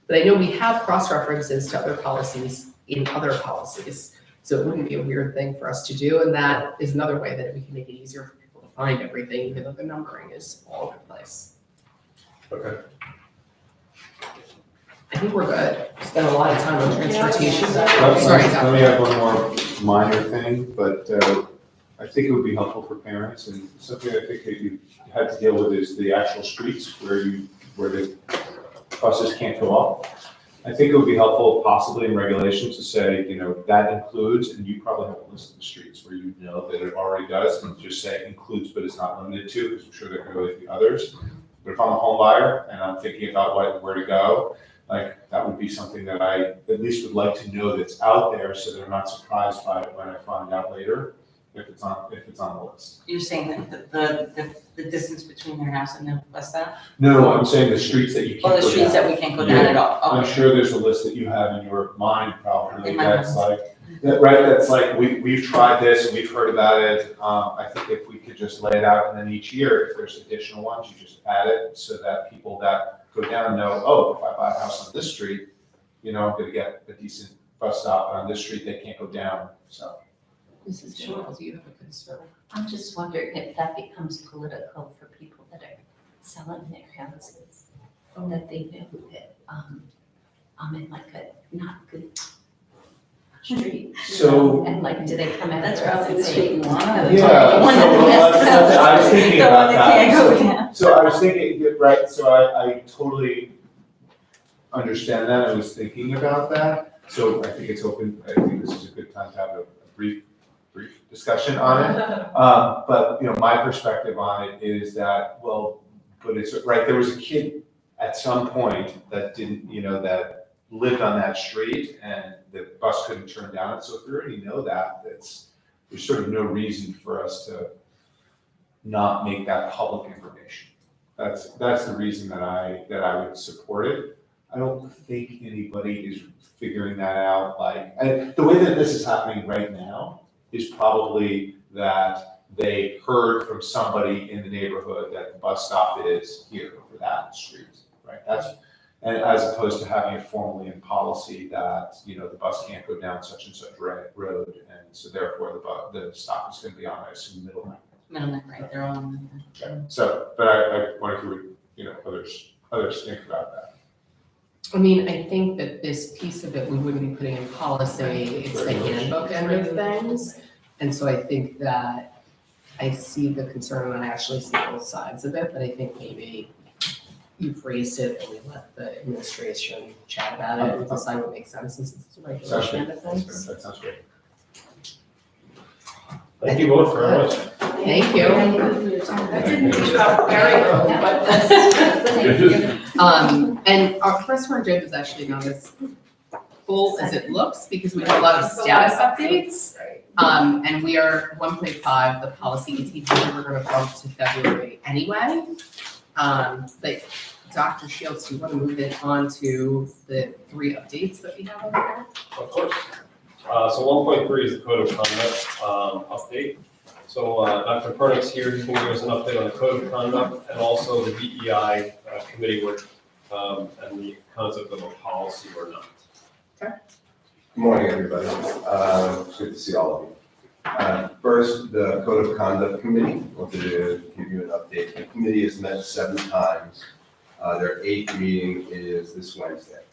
But I know we have cross-references to other policies in other policies, so it wouldn't be a weird thing for us to do, and that is another way that we can make it easier for people to find everything, even though the numbering is all over the place. Okay. I think we're good. Spent a lot of time on transportation. Let Sorry, me have one more minor thing, but I think it would be helpful for parents, and something I think that you had to deal with is the actual streets where the buses can't go up. I think it would be helpful possibly in regulations to say, that includes, and you probably have a list of the streets where you know that it already does, and just say includes but is not limited to, because I'm sure there could be others. But if I'm a home buyer and I'm thinking about where to go, like, that would be something that I at least would like to know that's out there, so that I'm not surprised by it when I find out later, if it's on the list. You're saying that the distance between their house and the bus stop? No, I'm saying the streets that you can't go Or down. the streets that we can't go down at all? I'm Okay. sure there's a list that you have in your mind probably, In my that's mind. that's like, we've tried this and we've heard about it. I think if we could just lay it out, and then each year, if there's additional ones, you just add it, so that people that go down know, oh, if I buy a house on this street, I'm gonna get a decent bus stop, and on this street, they can't go down, so. Mrs. Jones, do you have a concern? I'm just wondering if that becomes political for people that are selling their houses, that they know that, I'm in like a not good street. So- And like, do they come out? That's there and probably the say, street you want. Yeah, The one that so has the that's- I was thinking The about one that can't go that. down. So I was thinking, right, so I totally understand that, I was thinking about that, so I think it's open, I think this is a good time to have a brief discussion on it. But, my perspective on it is that, but it's, right, there was a kid at some point that didn't, that lived on that street, and the bus couldn't turn down it, so if we already know that, there's sort of no reason for us to not make that public information. That's the reason that I would support it. I don't think anybody is figuring that out, the way that this is happening right now is probably that they heard from somebody in the neighborhood that the bus stop is here for that street, right? And as opposed to having it formally in policy that, the bus can't go down such and such road, and so therefore the stop is gonna be on, I assume, Middleman. Middleman, right, they're all. So, but I wonder if you would, others think about that. I mean, I think that this piece of it, we wouldn't be putting in policy, it's the handbook end of things. And so I think that I see the concern and I actually see both sides of it, but I think maybe you've raised it and we let the administration chat about it and decide what makes sense since it's a regulation end of things. That sounds great. Thank you both very much. Thank you. That didn't reach out very early, but that's. And our press run agenda is actually not as full as it looks because we have a lot of status updates. And we are 1.5, the policy 1800, we're gonna bump to February anyway. But Dr. Shields, do you want to move it on to the 3 updates that we have over there? Of course. So 1.3 is the code of conduct update. So Dr. Pernick's here, he's going to give us an update on the code of conduct and also the DEI committee work and the concept of a policy or not. Good morning, everybody. It's good to see all of you. First, the Code of Conduct Committee, wanted to give you an update. The committee has met 7 times. Their 8th meeting is this Wednesday.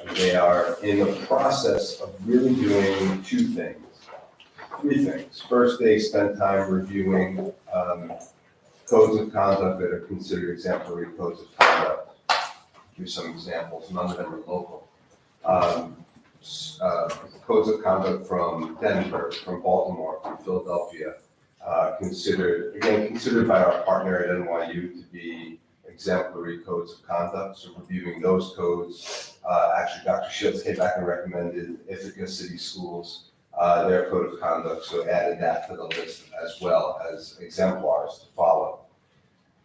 And they are in the process of really doing 3 things. First, they spent time reviewing codes of conduct that are considered exemplary codes of conduct. Give some examples, none of them are local. Codes of conduct from Denver, from Baltimore, from Philadelphia, considered by our partner at NYU to be exemplary codes of conduct. So reviewing those codes, actually Dr. Shields came back and recommended Ithaca City Schools, their code of conduct, so added that to the list as well as exemplars to follow.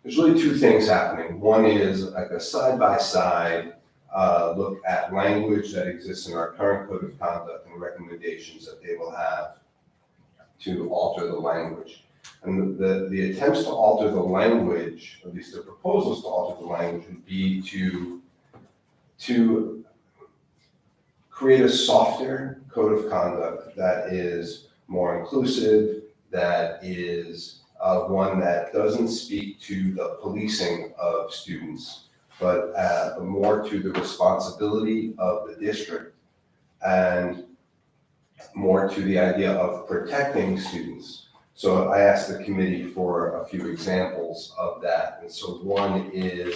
There's really 2 things happening. One is like a side-by-side look at language that exists in our current code of conduct and recommendations that they will have to alter the language. And the attempts to alter the language, at least the proposals to alter the language, would be to create a softer code of conduct that is more inclusive, that is one that doesn't speak to the policing of students, but more to the responsibility of the district and more to the idea of protecting students. So I asked the committee for a few examples of that. And so one is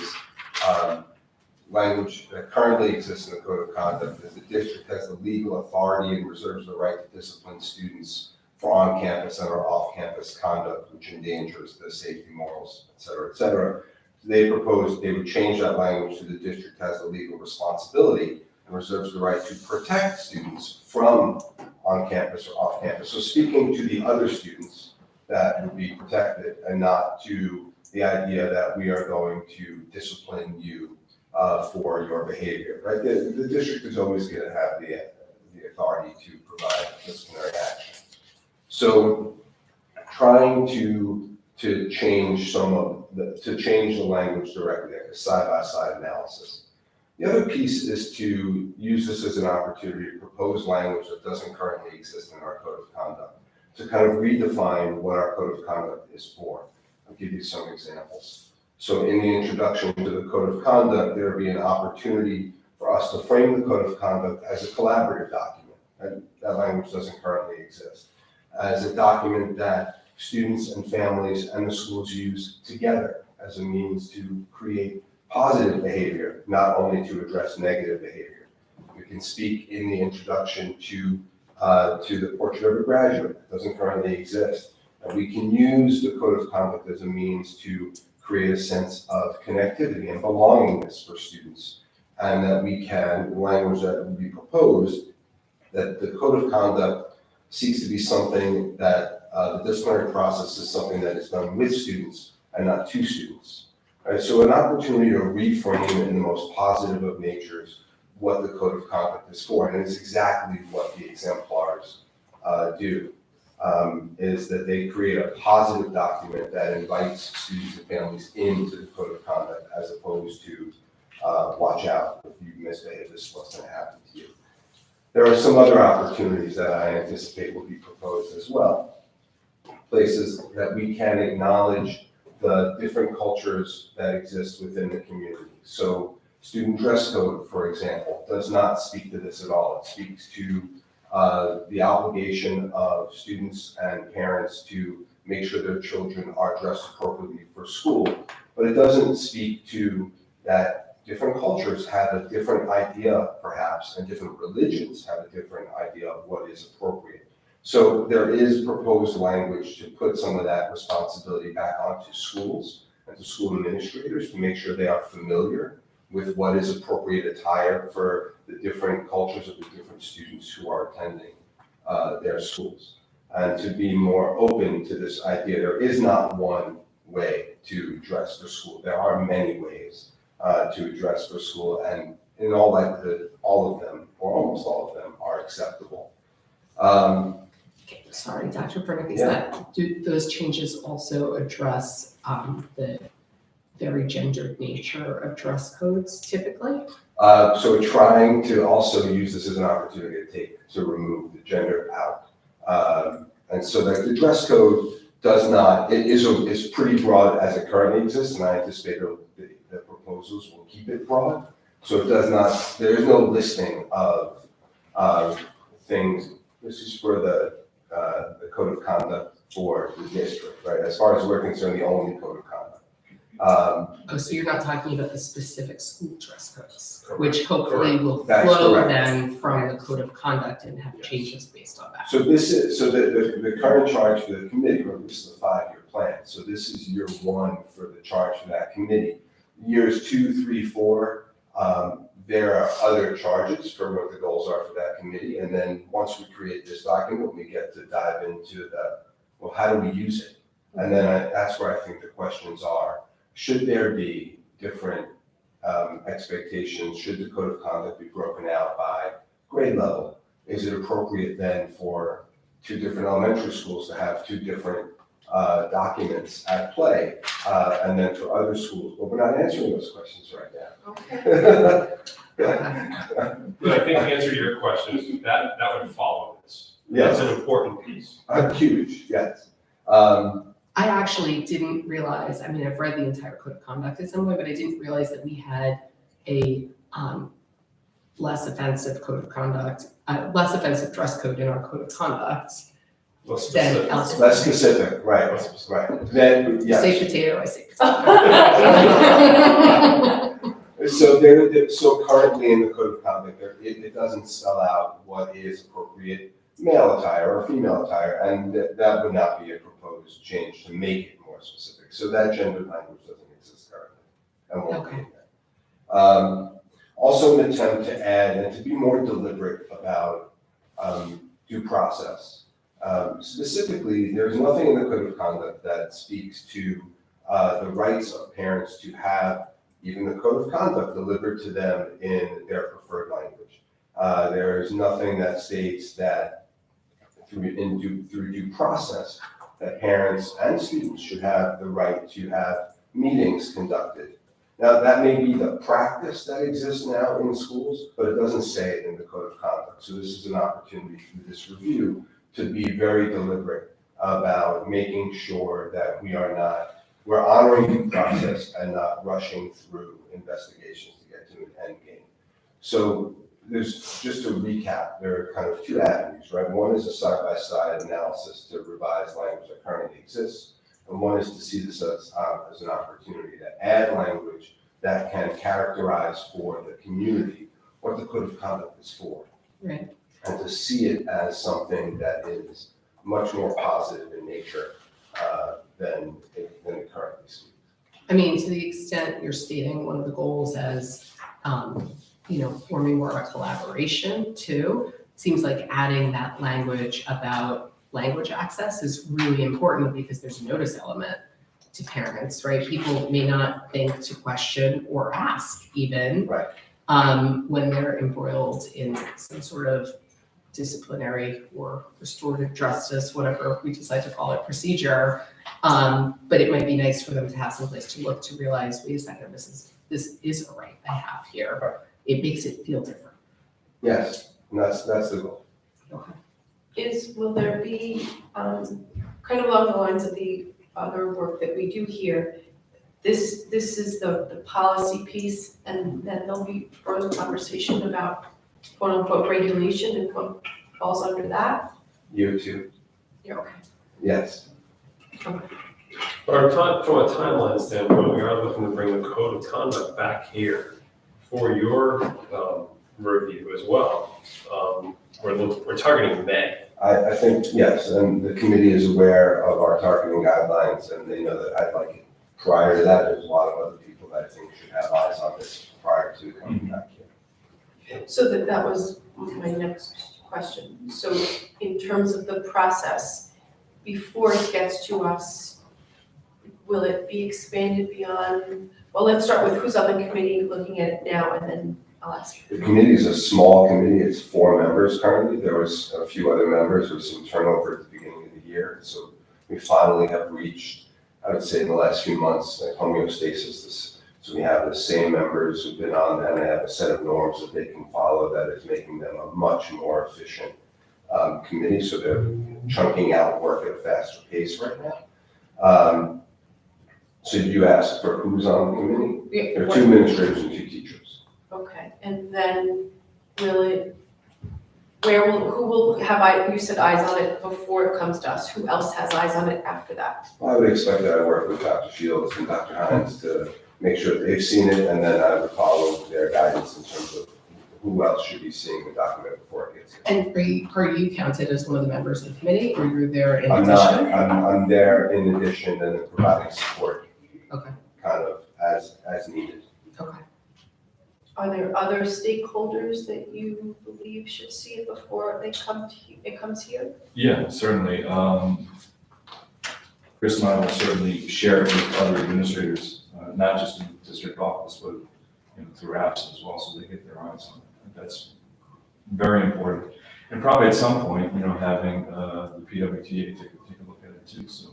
language that currently exists in the Code of Conduct is the district has the legal authority and reserves the right to discipline students for on-campus and or off-campus conduct which endangers the safety, morals, et cetera, et cetera. They proposed they would change that language to the district has the legal responsibility and reserves the right to protect students from on-campus or off-campus. So speaking to the other students that would be protected and not to the idea that we are going to discipline you for your behavior, right? The district is always going to have the authority to provide disciplinary action. So trying to change change the language directly, like a side-by-side analysis. The other piece is to use this as an opportunity to propose language that doesn't currently exist in our Code of Conduct, to kind of redefine what our Code of Conduct is for. I'll give you some examples. So in the introduction to the Code of Conduct, there will be an opportunity for us to frame the Code of Conduct as a collaborative document. And that language doesn't currently exist. As a document that students and families and the schools use together as a means to create positive behavior, not only to address negative behavior. We can speak in the introduction to the portrait of a graduate that doesn't currently exist. And we can use the Code of Conduct as a means to create a sense of connectivity and belongingness for students. And that we can, language that will be proposed, that the Code of Conduct seeks to be something that the disciplinary process is something that is done with students and not to students. Right, so an opportunity to reframe in the most positive of natures what the Code of Conduct is for, and it's exactly what the exemplars do, is that they create a positive document that invites students and families into the Code of Conduct as opposed to watch out, if you misbehave, this is what's going to happen to you. There are some other opportunities that I anticipate will be proposed as well. Places that we can acknowledge the different cultures that exist within the community. So student dress code, for example, does not speak to this at all. It speaks to the obligation of students and parents to make sure their children are dressed appropriately for school. But it doesn't speak to that different cultures have a different idea, perhaps, and different religions have a different idea of what is appropriate. So there is proposed language to put some of that responsibility back onto schools and to school administrators to make sure they are familiar with what is appropriate attire for the different cultures of the different students who are attending their schools. And to be more open to this idea, there is not one way to dress for school. There are many ways to dress for school, and in all likelihood, all of them, or almost all of them, are acceptable. Sorry, Dr. Burdick, Yeah. do those changes also address the very gendered nature of dress codes typically? So trying to also use this as an opportunity to remove the gender out. And so that the dress code does not, it is pretty broad as it currently exists, and I anticipate the proposals will keep it broad. So it does not, there is no listing of things. This is for the Code of Conduct for the district, right? As far as we're concerned, the only Code of Conduct. So you're not talking about the specific school dress codes, Correct. which hopefully will That's flow correct. then from the Code of Conduct and have Yes. changes based on that. So this is, so the current charge for the committee, or this is a 5-year plan, so this is year 1 for the charge for that committee. Years 2, 3, 4, there are other charges for what the goals are for that committee, and then once we create this document, we get to dive into well, how do we use it? And then that's where I think the questions are. Should there be different expectations? Should the Code of Conduct be broken out by grade level? Is it appropriate then for 2 different elementary schools to have 2 different documents at play? And then for other schools, but we're not answering those questions right now. Okay. But I think the answer to your question is that would follow this. Yes. That's an important piece. Huge, yes. I actually didn't realize, I mean, I've read the entire code of conduct at some point, but I didn't realize that we had a less offensive code of conduct, less offensive dress code in our code of conduct Less than specific. elsewhere. Less specific, right, right. Then, You yes. say potato, I say potato. So currently in the code of conduct, it doesn't spell out what is appropriate male attire or female attire, and that would not be a proposed change to make it more specific. So that gendered language doesn't exist currently, and won't be in there. Also an attempt to add and to be more deliberate about due process. Specifically, there's nothing in the code of conduct that speaks to the rights of parents to have even the code of conduct delivered to them in their preferred language. There is nothing that states that through due process, that parents and students should have the right to have meetings conducted. Now, that may be the practice that exists now in schools, but it doesn't say it in the code of conduct. So this is an opportunity through this review to be very deliberate about making sure that we're honoring due process and not rushing through investigations to get to an end game. So there's, just to recap, there are kind of two avenues, right? One is a side-by-side analysis to revise language that currently exists, and one is to see this as an opportunity to add language that can characterize for the community what the code of conduct is for. Right. And to see it as something that is much more positive in nature than it currently speaks. I mean, to the extent you're stating one of the goals as, forming more of a collaboration too, it seems like adding that language about language access is really important because there's a notice element to parents, right? People may not think to question or ask even. Right. When they're embroiled in some sort of disciplinary or restorative justice, whatever we decide to call it, procedure. But it might be nice for them to have some place to look to realize, wait a second, this is a right I have here. Right. It makes it feel different. Yes, and that's the goal. Will there be, kind of along the lines of the other work that we do here, this is the policy piece, and then there'll be further conversation about quote unquote regulation and what falls under that? You too? Yeah, okay. Yes. But from a timeline standpoint, we are looking to bring the code of conduct back here for your review as well. We're targeting May. I think, yes, and the committee is aware of our targeting guidelines, and they know that I'd like it prior to that. There's a lot of other people that I think should have eyes on this prior to coming back here. So that was my next question. So in terms of the process, before it gets to us, will it be expanded beyond, well, let's start with who's on the committee looking at it now, and then I'll ask you. The committee is a small committee. It's 4 members currently. There was a few other members. There was some turnover at the beginning of the year. So we finally have reached, I would say in the last few months, like homeostasis. So we have the same members who've been on, and they have a set of norms that they can follow that is making them a much more efficient committee. So they're chunking out work at a faster pace right now. So you asked for who's on the committee? There are 2 administrators and 2 teachers. Okay, and then who will have you said eyes on it before it comes to us? Who else has eyes on it after that? Well, I would expect that I work with Dr. Shields and Dr. Hines to make sure that they've seen it, and then I would follow their guidance in terms of who else should be seeing the document before it gets here. And are you counted as one of the members of the committee, or you're there in I'm addition? not, I'm there in addition and then providing support. Okay. Kind of as needed. Okay. Are there other stakeholders that you believe should see it before it comes here? Yeah, certainly. Chris and I will certainly share it with other administrators, not just in the district office, but through apps as well, so they get their eyes on it. That's very important. And probably at some point, having the PWTA take a look at it too, so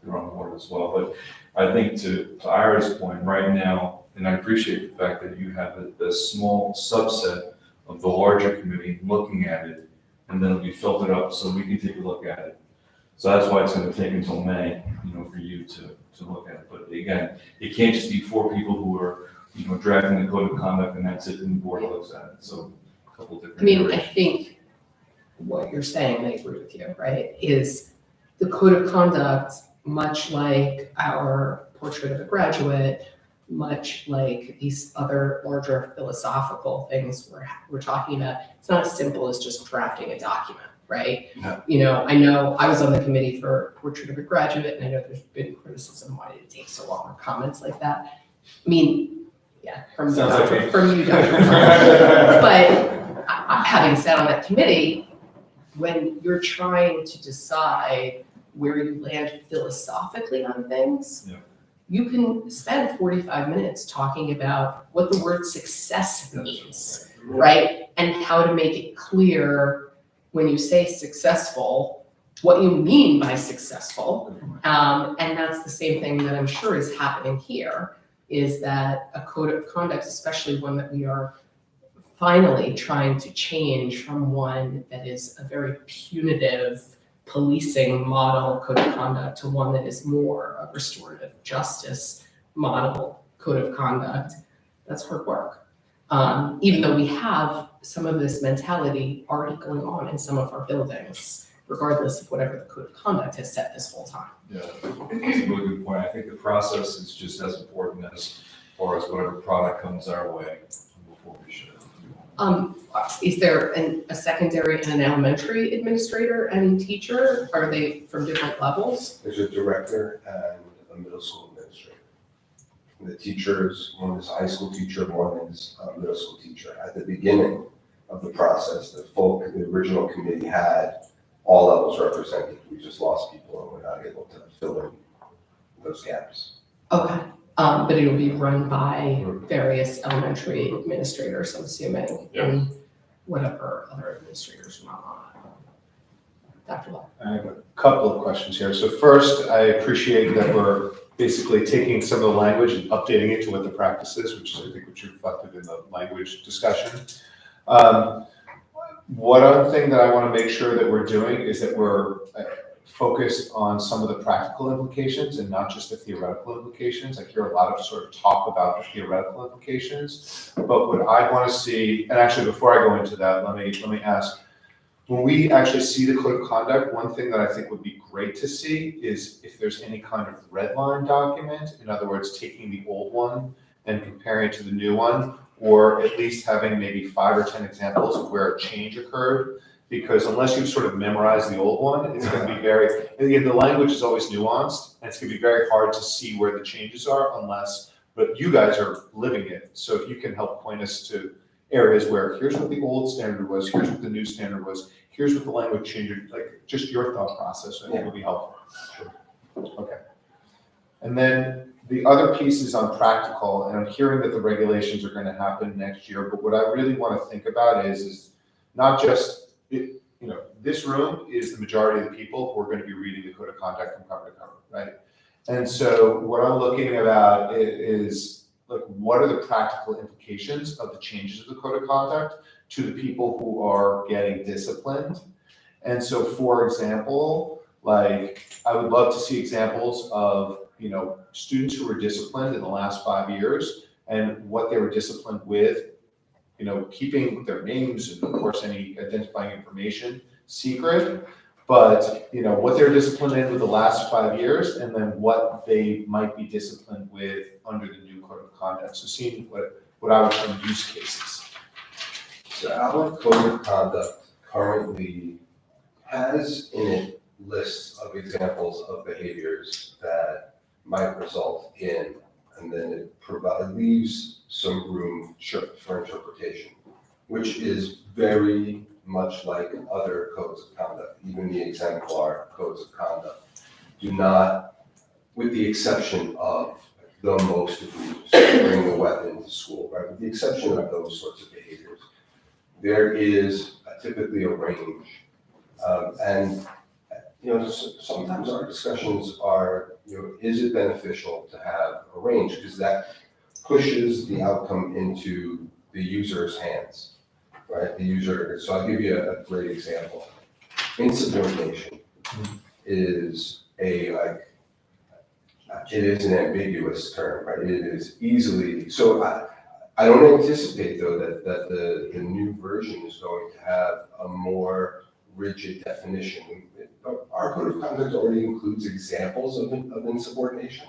they're on board as well. But I think to Ira's point, right now, and I appreciate the fact that you have a small subset of the larger committee looking at it, and then it'll be filtered up so we can take a look at it. So that's why it's gonna take until May, for you to look at it. But again, it can't just be 4 people who are, drafting the code of conduct and that's it, and the board looks at it. So a couple different. I mean, I iterations. think what you're saying, and I agree with you, right, is the code of conduct, much like our portrait of a graduate, much like these other larger philosophical things we're talking about, it's not as simple as just drafting a document, right? No. I know I was on the committee for portrait of a graduate, and I know there's been criticism, why did it take so long, or comments like that. I mean, yeah, from you, Sounds like me. from you, Dr. But having sat on that committee, when you're trying to decide where you land philosophically on things, Yeah. you can spend 45 minutes talking about what the word success means, right? And how to make it clear when you say successful, what you mean by successful. And that's the same thing that I'm sure is happening here, is that a code of conduct, especially one that we are finally trying to change from one that is a very punitive policing model code of conduct to one that is more a restorative justice model code of conduct. That's hard work. Even though we have some of this mentality already going on in some of our buildings, regardless of whatever the code of conduct has said this whole time. Yeah, that's a really good point. I think the process is just as important as far as whatever product comes our way before we should. Is there a secondary and an elementary administrator and teacher? Are they from different levels? There's a director and a middle school administrator. And the teachers, one is a high school teacher, one is a middle school teacher. At the beginning of the process, the original committee had all levels represented. We just lost people and we're not able to fill in those gaps. Okay, but it'll be run by various elementary administrators, I'm assuming, and whatever other administrators are not on it. Dr. Law. I have a couple of questions here. So first, I appreciate that we're basically taking some of the language and updating it to what the practice is, which is, I think, which reflected in the language discussion. One other thing that I want to make sure that we're doing is that we're focused on some of the practical implications and not just the theoretical implications. I hear a lot of sort of talk about the theoretical implications, but what I want to see, and actually before I go into that, let me ask, when we actually see the code of conduct, one thing that I think would be great to see is if there's any kind of red line document, in other words, taking the old one and comparing it to the new one, or at least having maybe 5 or 10 examples of where a change occurred. Because unless you've sort of memorized the old one, it's going to be very, again, the language is always nuanced, and it's going to be very hard to see where the changes are but you guys are living it. So if you can help point us to areas where here's what the old standard was, here's what the new standard was, here's what the language changed, like just your thought process, I think will be helpful. Sure. Okay. And then the other piece is on practical, and I'm hearing that the regulations are going to happen next year, but what I really want to think about is not just, this room is the majority of the people who are going to be reading the code of conduct from cover to cover, right? And so what I'm looking about is like, what are the practical implications of the changes of the code of conduct to the people who are getting disciplined? And so, for example, like I would love to see examples of, students who were disciplined in the last 5 years and what they were disciplined with, keeping their names and of course any identifying information secret, but what they're disciplined in with the last 5 years and then what they might be disciplined with under the new code of conduct. So seeing what I would term use cases. So our code of conduct currently has in it lists of examples of behaviors that might result in, and then it leaves some room for interpretation, which is very much like other codes of conduct, even the exemplar codes of conduct, do not, with the exception of the most abused, bring the weapon to school, right? With the exception of those sorts of behaviors, there is typically a range. Sometimes our discussions are, is it beneficial to have a range? Because that pushes the outcome into the user's hands, right? So I'll give you a great example. Insubordination. is it is an ambiguous term, right? It is easily, so I don't anticipate though that the new version is going to have a more rigid definition. Our code of conduct already includes examples of insubordination,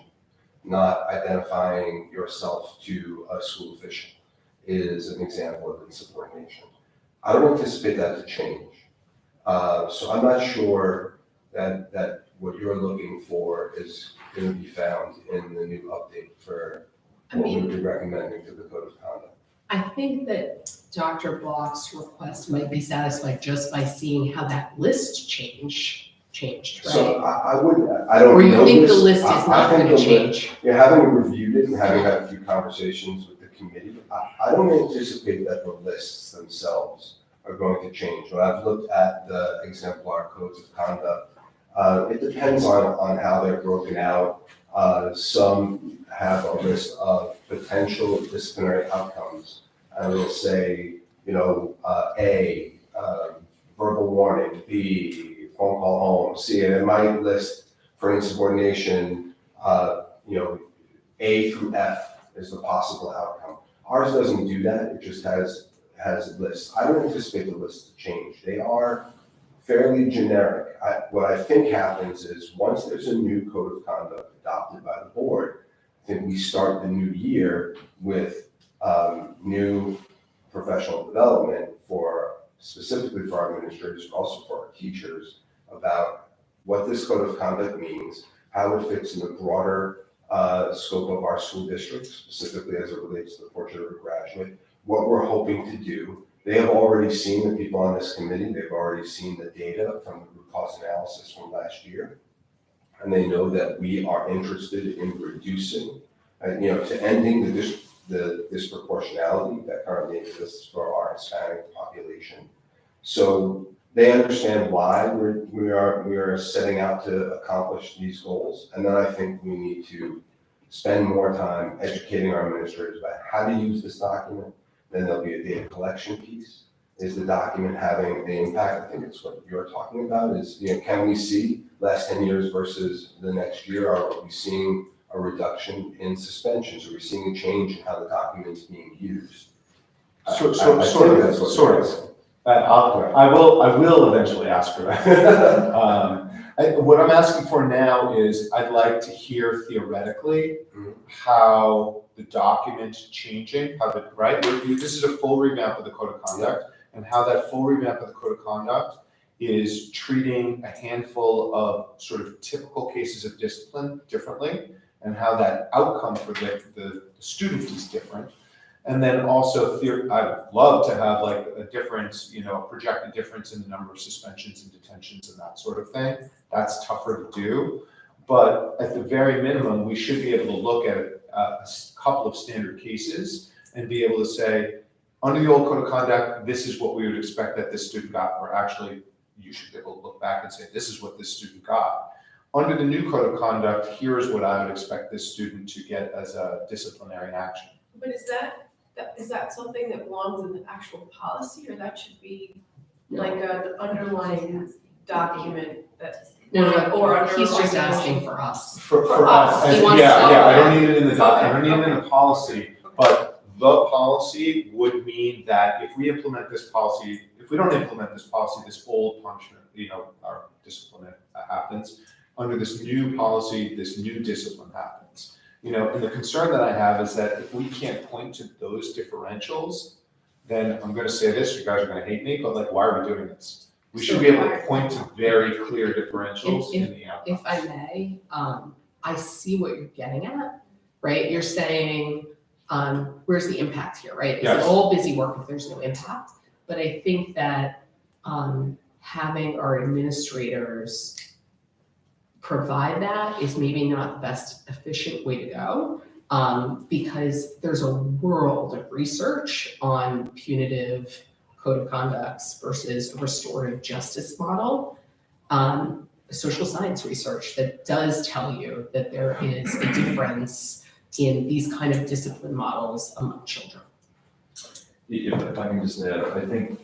not identifying yourself to a school official is an example of insubordination. I don't anticipate that to change. So I'm not sure that what you're looking for is going to be found in the new update for what we would be recommending to the code of conduct. I think that Dr. Block's request might be satisfied just by seeing how that list changed, So right? I wouldn't, I don't know. Or you think the this. list is I not think gonna the li- change? Yeah, having reviewed it and having had a few conversations with the committee, I don't anticipate that the lists themselves are going to change. When I've looked at the exemplar codes of conduct, it depends on how they're broken out. Some have a list of potential disciplinary outcomes. And it'll say, A, verbal warning, B, phone call home, C, and it might list for insubordination, A through F is the possible outcome. Ours doesn't do that, it just has lists. I don't anticipate the lists to change. They are fairly generic. What I think happens is once there's a new code of conduct adopted by the board, I think we start the new year with new professional development specifically for our administrators, but also for our teachers about what this code of conduct means, how it fits in the broader scope of our school district, specifically as it relates to the portrait of a graduate, what we're hoping to do. They have already seen, the people on this committee, they've already seen the data from the root cause analysis from last year. And they know that we are interested in reducing, to ending the disproportionality that currently exists for our Hispanic population. So they understand why we are setting out to accomplish these goals. And then I think we need to spend more time educating our administrators about how to use this document. Then there'll be a data collection piece. Is the document having the impact? I think it's what you're talking about is, can we see last 10 years versus the next year? Are we seeing a reduction in suspensions? Are we seeing a change in how the document is being used? I think that's what Sort of. I will eventually ask for that. What I'm asking for now is I'd like to hear theoretically how the document changing, this is a full revamp of the code of conduct, and how that full revamp of the code of conduct is treating a handful of sort of typical cases of discipline differently, and how that outcome for the student is different. And then also, I'd love to have like a difference, projected difference in the number of suspensions and detentions and that sort of thing. That's tougher to do. But at the very minimum, we should be able to look at a couple of standard cases and be able to say, under the old code of conduct, this is what we would expect that this student got, or actually, you should be able to look back and say, this is what this student got. Under the new code of conduct, here is what I would expect this student to get as a disciplinary action. But is that something that belongs in the actual policy, or that should be like an underlying document that? Or He's just underlying- asking for us. For us. us, He wants to- I don't need it in the Okay. I don't need it in the policy, but the policy would mean that if we implement this policy, if we don't implement this policy, this old punishment, our discipline happens. Under this new policy, this new discipline happens. And the concern that I have is that if we can't point to those differentials, then I'm gonna say this, you guys are gonna hate me, but like, why are we doing this? We should be able to point to very clear differentials in the outcomes. If I may, I see what you're getting at, right? You're saying, where's the impact here, right? It's Yes. all busy work if there's no impact. But I think that having our administrators provide that is maybe not the best efficient way to go, because there's a world of research on punitive code of conducts versus a restorative justice model. Social science research that does tell you that there is a difference in these kind of discipline models among children. If I can just add, I think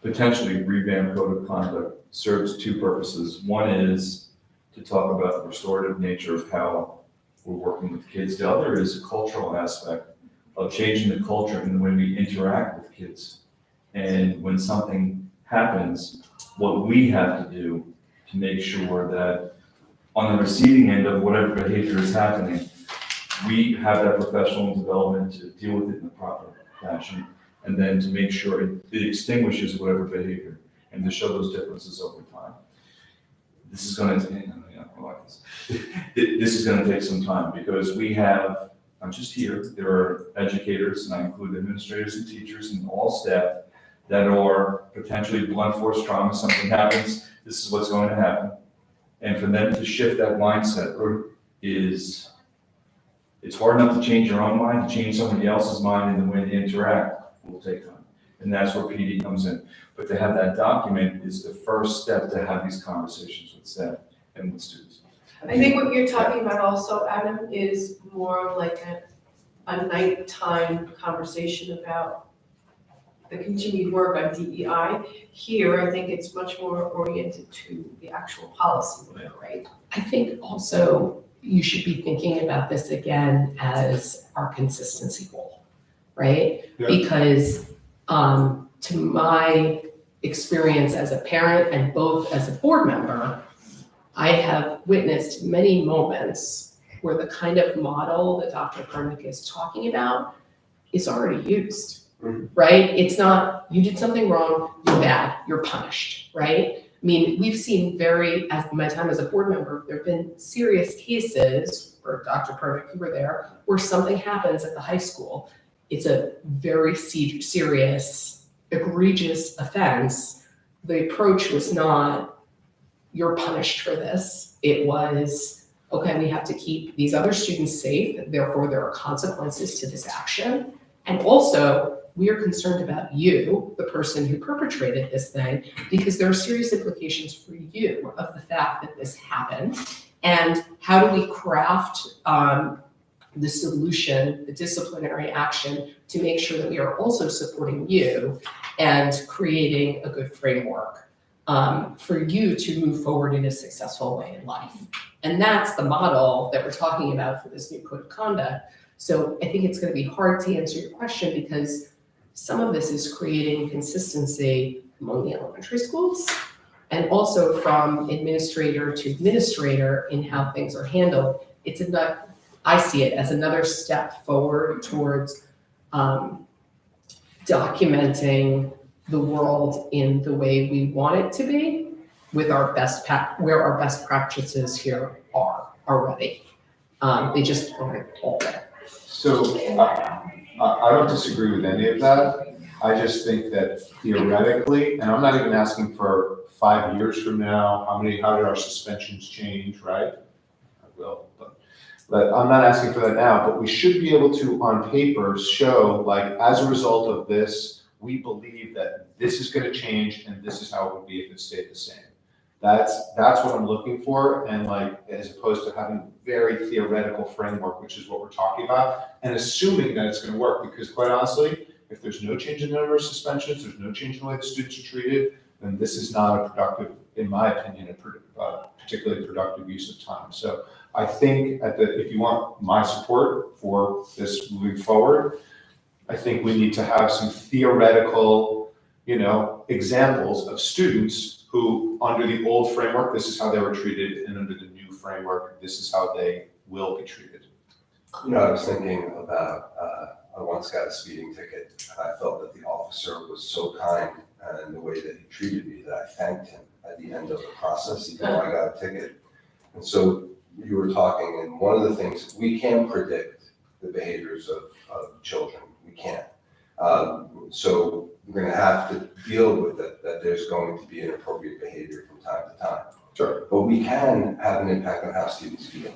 potentially revamped code of conduct serves two purposes. One is to talk about the restorative nature of how we're working with kids. The other is a cultural aspect of changing the culture and the way we interact with kids. And when something happens, what we have to do to make sure that on the receiving end of whatever behavior is happening, we have that professional development to deal with it in the proper fashion, and then to make sure it extinguishes whatever behavior, and to show those differences over time. This is gonna, this is gonna take some time, because we have, I'm just here, there are educators, and I include administrators and teachers and all staff that are potentially blunt force trauma. Something happens, this is what's going to happen. And for them to shift that mindset is, it's hard enough to change your own mind, to change somebody else's mind in the way they interact will take time. And that's where PD comes in. But to have that document is the first step to have these conversations with staff and with students. I think what you're talking about also, Adam, is more like a nighttime conversation about the continued work on DEI. Here, I think it's much more oriented to the actual policy work, right? I think also you should be thinking about this again as our consistency goal, right? Yeah. Because to my experience as a parent and both as a board member, I have witnessed many moments where the kind of model that Dr. Pernick is talking about is already used, right? It's not, you did something wrong, you're bad, you're punished, right? I mean, we've seen as my time as a board member, there have been serious cases, or Dr. Pernick, you were there, where something happens at the high school. It's a very serious, egregious offense. The approach was not, you're punished for this. It was, okay, we have to keep these other students safe, therefore there are consequences to this action. And also, we are concerned about you, the person who perpetrated this thing, because there are serious implications for you of the fact that this happened. And how do we craft the solution, the disciplinary action, to make sure that we are also supporting you and creating a good framework for you to move forward in a successful way in life. And that's the model that we're talking about for this new code of conduct. So I think it's going to be hard to answer your question, because some of this is creating consistency among the elementary schools and also from administrator to administrator in how things are handled. I see it as another step forward towards documenting the world in the way we want it to be, with our where our best practices here are already. They just aren't all there. So I don't disagree with any of that. I just think that theoretically, and I'm not even asking for 5 years from now, how did our suspensions change, right? I will, but I'm not asking for that now, but we should be able to, on paper, show, like, as a result of this, we believe that this is gonna change and this is how it would be if it stayed the same. That's what I'm looking for, and like, as opposed to having a very theoretical framework, which is what we're talking about, and assuming that it's gonna work, because quite honestly, if there's no change in the number of suspensions, there's no change in the way the students are treated, then this is not a productive, in my opinion, a particularly productive use of time. So I think if you want my support for this moving forward, I think we need to have some theoretical, examples of students who, under the old framework, this is how they were treated, and under the new framework, this is how they will be treated. I was thinking about, I once got a speeding ticket, and I felt that the officer was so kind in the way that he treated me that I thanked him at the end of the process, even though I got a ticket. And so you were talking, and one of the things, we can predict the behaviors of children, we can't. So we're gonna have to deal with it, that there's going to be inappropriate behavior from time to time. Sure. But we can have an impact on how students feel.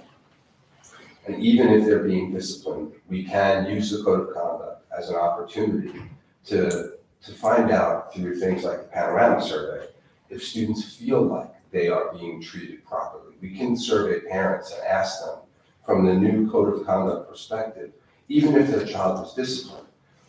And even if they're being disciplined, we can use the code of conduct as an opportunity to find out through things like the panorama survey, if students feel like they are being treated properly. We can survey parents and ask them, from the new code of conduct perspective, even if their child was disciplined,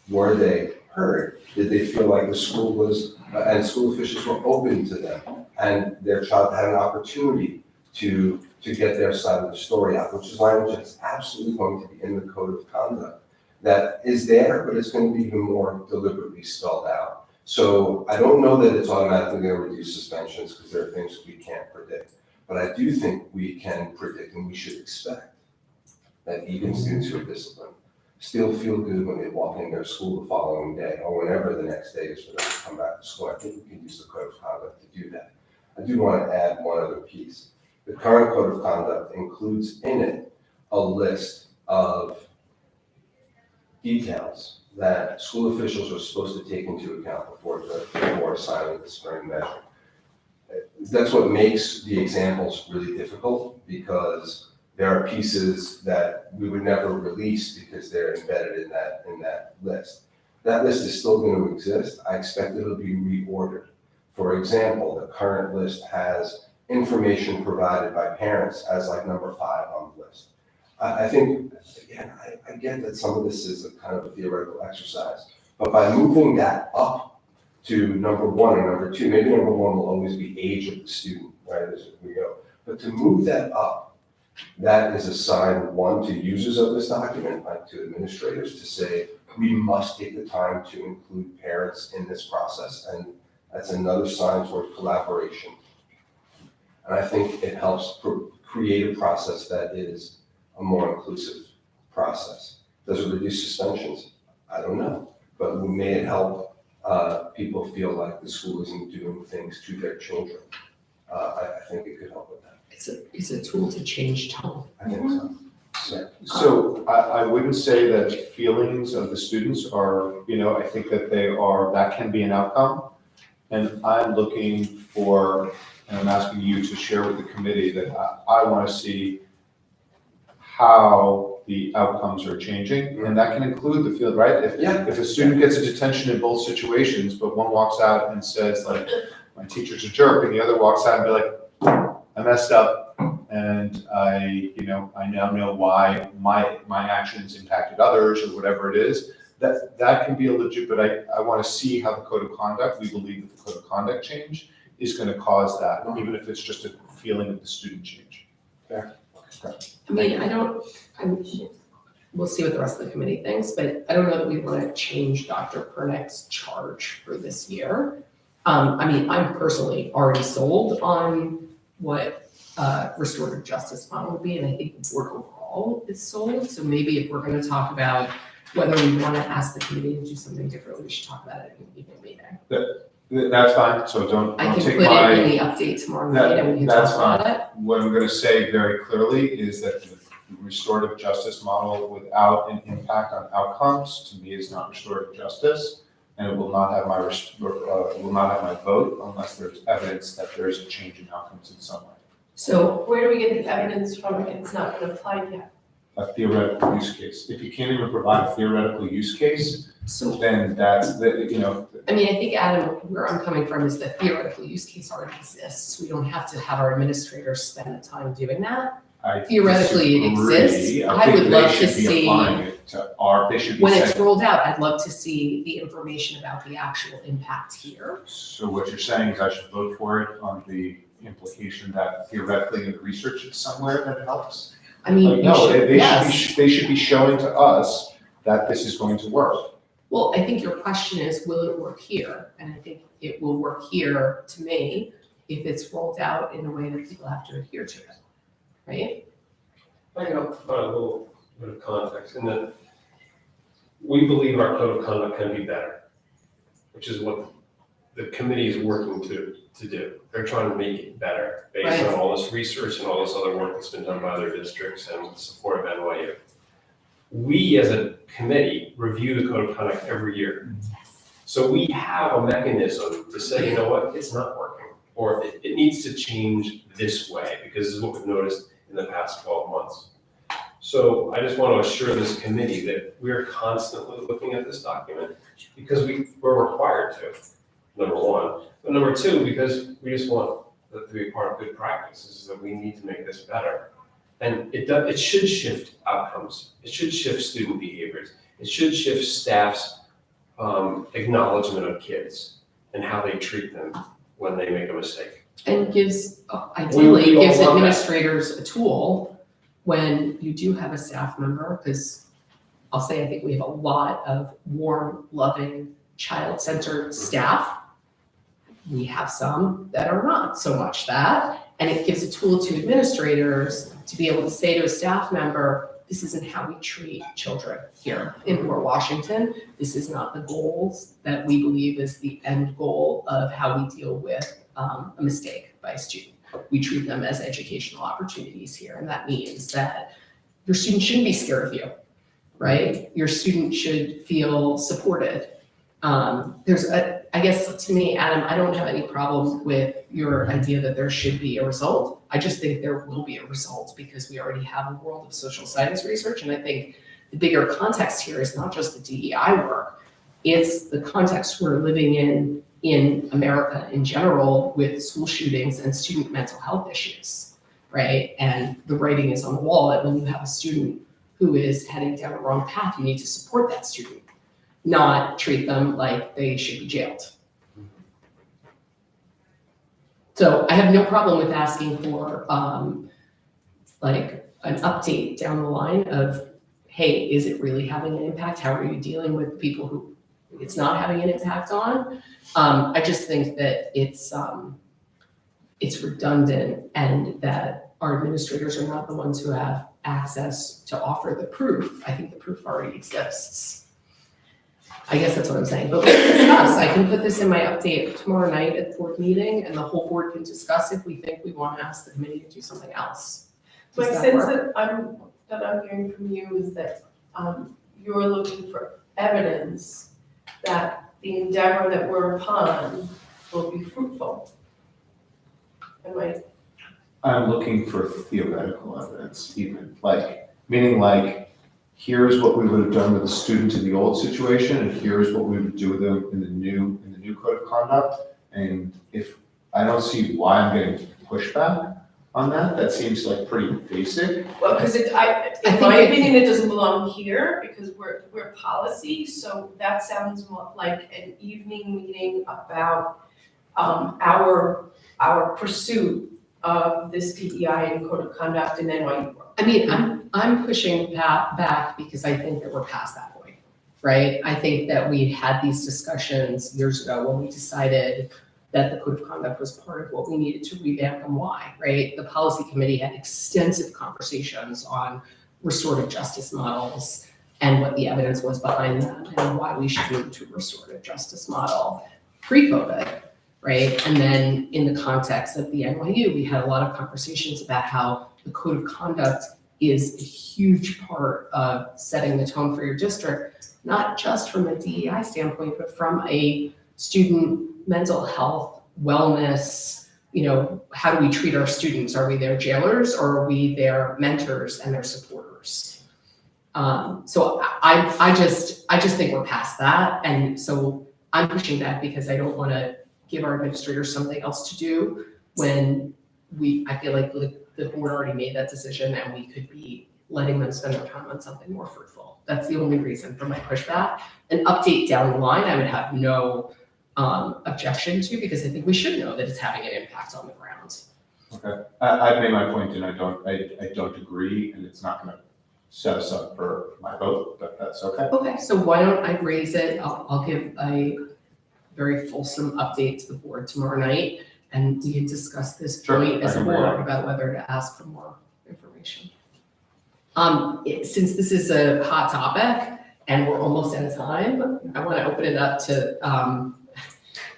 were they heard? Did they feel like the school was, and school officials were open to them? And their child had an opportunity to get their side of the story out, which is language that's absolutely going to be in the code of conduct that is there, but it's going to be even more deliberately spelled out. So I don't know that it's automatically going to reduce suspensions because there are things we can't predict. But I do think we can predict and we should expect that even students who are disciplined still feel good when they walk in their school the following day or whenever the next day is for them to come back to school. I think we can use the code of conduct to do that. I do want to add one other piece. The current code of conduct includes in it a list of details that school officials are supposed to take into account before signing the disciplinary measure. That's what makes the examples really difficult because there are pieces that we would never release because they're embedded in that list. That list is still going to exist. I expect it'll be reordered. For example, the current list has information provided by parents as like number 5 on the list. I think, again, I get that some of this is a kind of a theoretical exercise, but by moving that up to number 1 or number 2, maybe number 1 will always be age of the student, right, as we go. But to move that up, that is a sign, 1, to users of this document, like to administrators, to say, we must take the time to include parents in this process, and that's another sign toward collaboration. And I think it helps create a process that is a more inclusive process. Does it reduce suspensions? I don't know, but may it help people feel like the school isn't doing things to their children? I think it could help with that. It's a tool to change tone. I think so. Yeah. So I wouldn't say that feelings of the students are, I think that that can be an outcome. And I'm looking for, and I'm asking you to share with the committee that I want to see how the outcomes are changing. And that can include the field, right? If a student gets a detention in both situations, but one walks out and says like, my teacher's a jerk, and the other walks out and be like, I messed up, and I now know why my actions impacted others or whatever it is. That can be a legit, but I want to see how the code of conduct, we believe that the code of conduct change is going to cause that, even if it's just a feeling of the student change. I mean, we'll see what the rest of the committee thinks, but I don't know that we want to change Dr. Pernick's charge for this year. I mean, I'm personally already sold on what restorative justice model would be, and I think the board overall is sold. So maybe if we're going to talk about whether we want to ask the committee to do something differently, we should talk about it in the evening meeting. That's fine, so don't I can take put my. it in the update tomorrow night and we can That's talk about it. What I'm gonna say very clearly is that the restorative justice model without an impact on outcomes, to me, is not restorative justice. And it will not have my, vote unless there's evidence that there is a change in outcomes in some way. So Where do we get the evidence from if it's not been applied yet? A theoretical use case. If you can't even provide a theoretical use case, So, then that's the, I mean, I think, Adam, where I'm coming from is that theoretical use case already exists. We don't have to have our administrators spend the time doing that. I Theoretically, it disagree. exists. I think would they love to should be see- applying it to they should be When it's saying, rolled out, I'd love to see the information about the actual impact here. so what you're saying is I should vote for it on the implication that theoretically in the research it's somewhere that it helps? I mean, you No, should, yes. they should be showing to us that this is going to work. Well, I think your question is, will it work here? And I think it will work here, to me, if it's rolled out in a way that people have to adhere to it, right? I can provide a little bit of context in that we believe our code of conduct can be better, which is what the committee is working to do. They're trying to make it better based on all this research and all this other work that's been done by other districts and with the support of NYU. We as a committee review the code of conduct every year. So we have a mechanism to say, you know what, it's not working, or it needs to change this way, because this is what we've noticed in the past 12 months. So I just want to assure this committee that we're constantly looking at this document because we're required to, number one. But number two, because we just want that to be part of good practices, is that we need to make this better. And it should shift outcomes. It should shift student behaviors. It should shift staff's acknowledgement of kids and how they treat them when they make a mistake. And gives, ideally, We all gives want that. administrators a tool when you do have a staff member, because I'll say I think we have a lot of warm, loving, child-centered staff. We have some that are not so much that, and it gives a tool to administrators to be able to say to a staff member, this isn't how we treat children here in Port Washington. This is not the goals that we believe is the end goal of how we deal with a mistake by a student. We treat them as educational opportunities here, and that means that your student shouldn't be scared of you, right? Your student should feel supported. I guess to me, Adam, I don't have any problem with your idea that there should be a result. I just think there will be a result because we already have a world of social science research, and I think the bigger context here is not just the DEI work, it's the context we're living in America in general with school shootings and student mental health issues, right? And the writing is on the wall that when you have a student who is heading down the wrong path, you need to support that student, not treat them like they should be jailed. So I have no problem with asking for like an update down the line of, hey, is it really having an impact? How are you dealing with people who it's not having an impact on? I just think that it's redundant and that our administrators are not the ones who have access to offer the proof. I think the proof already exists. I guess that's what I'm saying, but let's discuss. I can put this in my update tomorrow night at the board meeting, and the whole board can discuss if we think we want to ask the committee to do something else. My Does that sense work? that I'm hearing from you is that, you're looking for evidence that the endeavor that we're upon will be fruitful. Am I? I'm looking for theoretical evidence even, meaning here's what we would have done with a student in the old situation, and here's what we would do with them in the new code of conduct. And if, I don't see why I'm getting pushback on that, that seems like pretty basic. Well, because in think my it- opinion, it doesn't belong here because we're policy, so that sounds more like an evening meeting about our pursuit of this PEI and code of conduct and NYU work. I mean, I'm pushing back because I think that we're past that point, right? I think that we had these discussions years ago when we decided that the code of conduct was part of what we needed to revamp and why, right? The policy committee had extensive conversations on restorative justice models and what the evidence was behind them and why we should move to a restorative justice model pre-COVID, right? And then in the context of the NYU, we had a lot of conversations about how the code of conduct is a huge part of setting the tone for your district, not just from a DEI standpoint, but from a student mental health, wellness, how do we treat our students? Are we their jailers or are we their mentors and their supporters? So I just think we're past that. And so I'm pushing back because I don't want to give our administrators something else to do when I feel like the board already made that decision and we could be letting them spend their time on something more fruitful. That's the only reason for my pushback. An update down the line, I would have no objection to, because I think we should know that it's having an impact on the ground. Okay, I've made my point and I don't agree, and it's not gonna set us up for my vote, but that's okay. Okay, so why don't I raise it? I'll give a very fulsome update to the board tomorrow night, and we can discuss this Sure, point as I a can bring it board up. about whether to ask for more information. Since this is a hot topic and we're almost out of time, I want to open it up to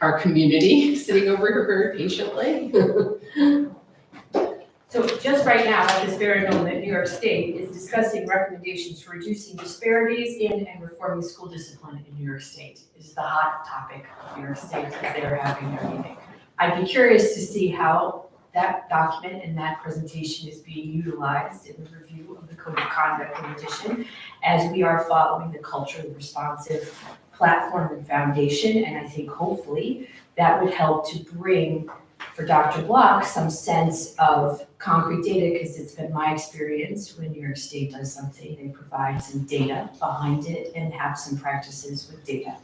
our community sitting over here very patiently. So just right now, at this very moment, New York State is discussing recommendations for reducing disparities in and reforming school discipline in New York State. It is the hot topic of New York State as they're having their meeting. I'd be curious to see how that document and that presentation is being utilized in the review of the code of conduct in addition, as we are following the culturally responsive platform and foundation. And I think hopefully that would help to bring, for Dr. Block, some sense of concrete data, because it's been my experience when New York State does something, they provide some data behind it and have some practices with data.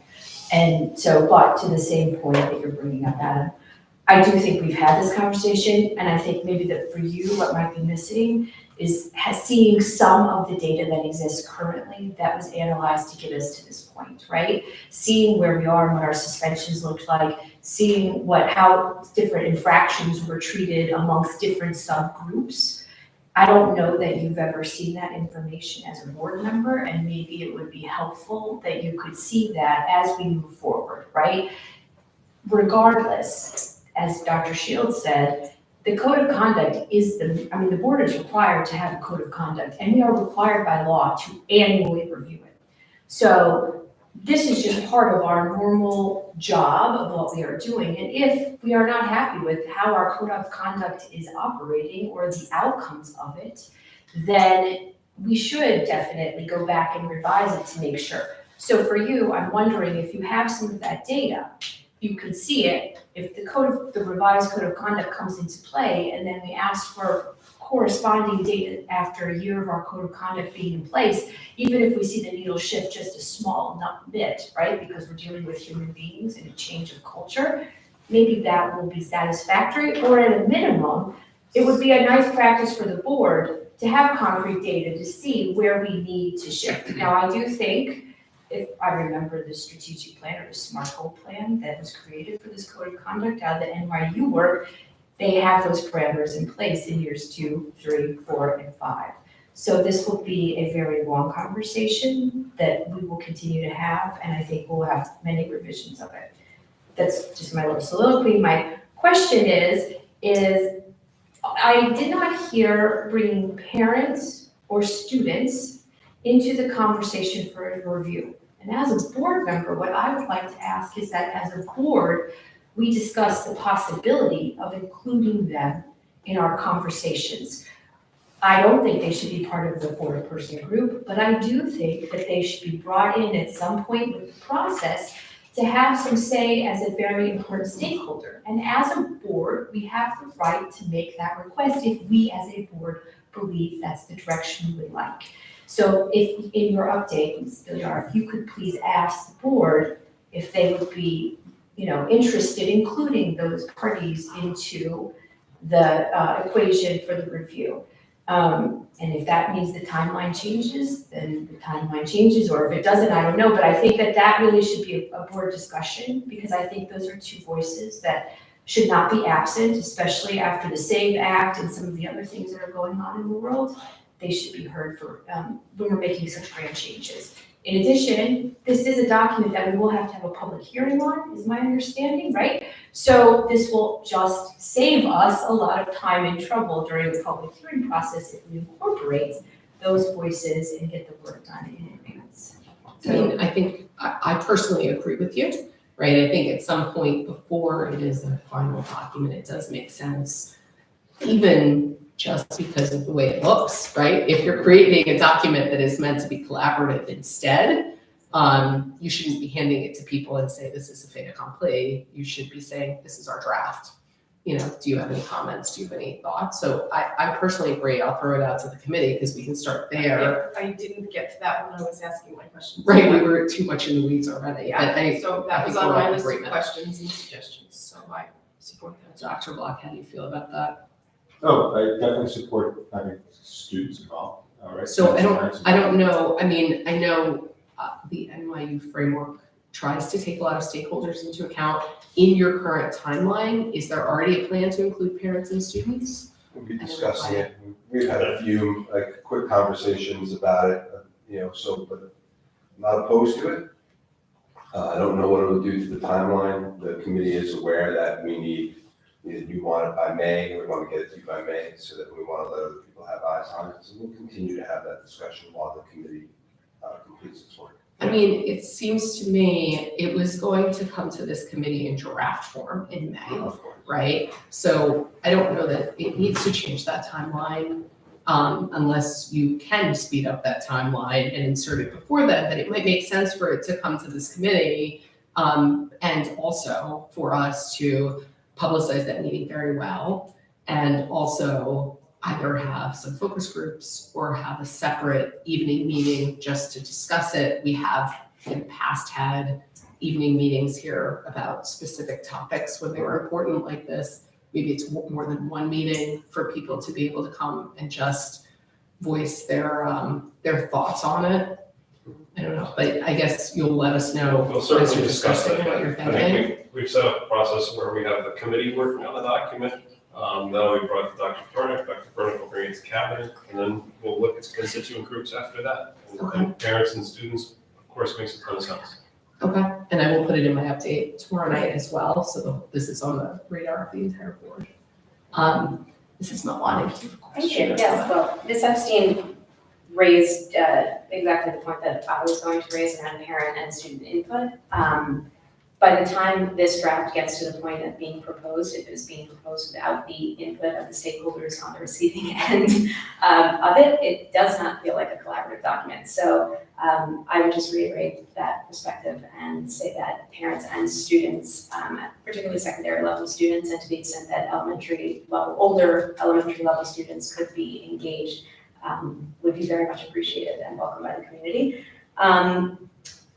And so, but to the same point that you're bringing up, Adam, I do think we've had this conversation, and I think maybe that for you, what might be missing is seeing some of the data that exists currently that was analyzed to get us to this point, right? Seeing where we are and what our suspensions looked like, seeing how different infractions were treated amongst different subgroups. I don't know that you've ever seen that information as a board member, and maybe it would be helpful that you could see that as we move forward, right? Regardless, as Dr. Shields said, the code of conduct is the board is required to have a code of conduct, and we are required by law to annually review it. So this is just part of our normal job of what we are doing. And if we are not happy with how our code of conduct is operating or the outcomes of it, then we should definitely go back and revise it to make sure. So for you, I'm wondering if you have some of that data, you could see it. If the revised code of conduct comes into play, and then we ask for corresponding data after a year of our code of conduct being in place, even if we see the needle shift just a small bit, right? Because we're dealing with human beings and a change of culture, maybe that will be satisfactory, or at a minimum, it would be a nice practice for the board to have concrete data to see where we need to shift. Now, I do think, if I remember the strategic plan or the SMART goal plan that was created for this code of conduct out of the NYU work, they have those parameters in place in years 2, 3, 4, and 5. So this will be a very long conversation that we will continue to have, and I think we'll have many revisions of it. That's just my little soliloquy. My question is I did not hear bringing parents or students into the conversation for a review. And as a board member, what I would like to ask is that as a board, we discuss the possibility of including them in our conversations. I don't think they should be part of the 4-person group, but I do think that they should be brought in at some point with the process to have some say as a very important stakeholder. And as a board, we have the right to make that request if we as a board believe that's the direction we would like. So if in your update, Ms. Villar, if you could please ask the board if they would be, interested in including those parties into the equation for the review. And if that means the timeline changes, then the timeline changes, or if it doesn't, I don't know. But I think that really should be a board discussion, because I think those are two voices that should not be absent, especially after the SAVE Act and some of the other things that are going on in the world. They should be heard for when we're making such grand changes. In addition, this is a document that we will have to have a public hearing on, is my understanding, right? So this will just save us a lot of time and trouble during the public hearing process if we incorporate those voices and get the work done in advance. I think I personally agree with you, right? I think at some point before it is a final document, it does make sense, even just because of the way it looks, right? If you're creating a document that is meant to be collaborative instead, you shouldn't be handing it to people and say, this is a fait accompli. You should be saying, this is our draft. Do you have any comments? Do you have any thoughts? So I personally agree. I'll throw it out to the committee because we can start there. I didn't get to that when I was asking my questions. Right, we were too much in the weeds already. Yeah, so that was think on we're my all list of agreement. questions and suggestions, so I support that. Dr. Block, how do you feel about that? Oh, I definitely support having students involved, all right? So I know. don't know, I mean, I know the NYU framework tries to take a lot of stakeholders into account. In your current timeline, is there already a plan to include parents and students? We'll be discussing it. We've had a few, quick conversations about it, but I'm not opposed to it. I don't know what it'll do to the timeline. The committee is aware that we want it by May, we want to get it to you by May, so that we want to let other people have eyes on it. So we'll continue to have that discussion while the committee completes its work. I mean, it seems to me it was going to come to this committee in draft form in May, Of course. right? So I don't know that it needs to change that timeline unless you can speed up that timeline and insert it before then, but it might make sense for it to come to this committee and also for us to publicize that meeting very well and also either have some focus groups or have a separate evening meeting just to discuss it. We have in the past had evening meetings here about specific topics when they were important like this. Maybe it's more than one meeting for people to be able to come and just voice their thoughts on it. I don't know, but I guess you'll let us know We'll as certainly you're discuss discussing that. what you're I thinking. think we've set up a process where we have the committee working on the document. Then we brought Dr. Pernick will bring it to cabinet, and then we'll look at constituent groups after that. And parents and students, of course, makes a ton of sense. Okay, and I will put it in my update tomorrow night as well, so this is on the radar of the entire board. Mrs. Melani, do you have a question? Thank you, yes, well, Ms. Epstein raised exactly the point that I was going to raise around parent and student input. By the time this draft gets to the point of being proposed, if it's being proposed without the input of the stakeholders on the receiving end of it, it does not feel like a collaborative document. So I would just reiterate that perspective and say that parents and students, particularly secondary level students, and to the extent that older elementary level students could be engaged, would be very much appreciated and welcomed by the community.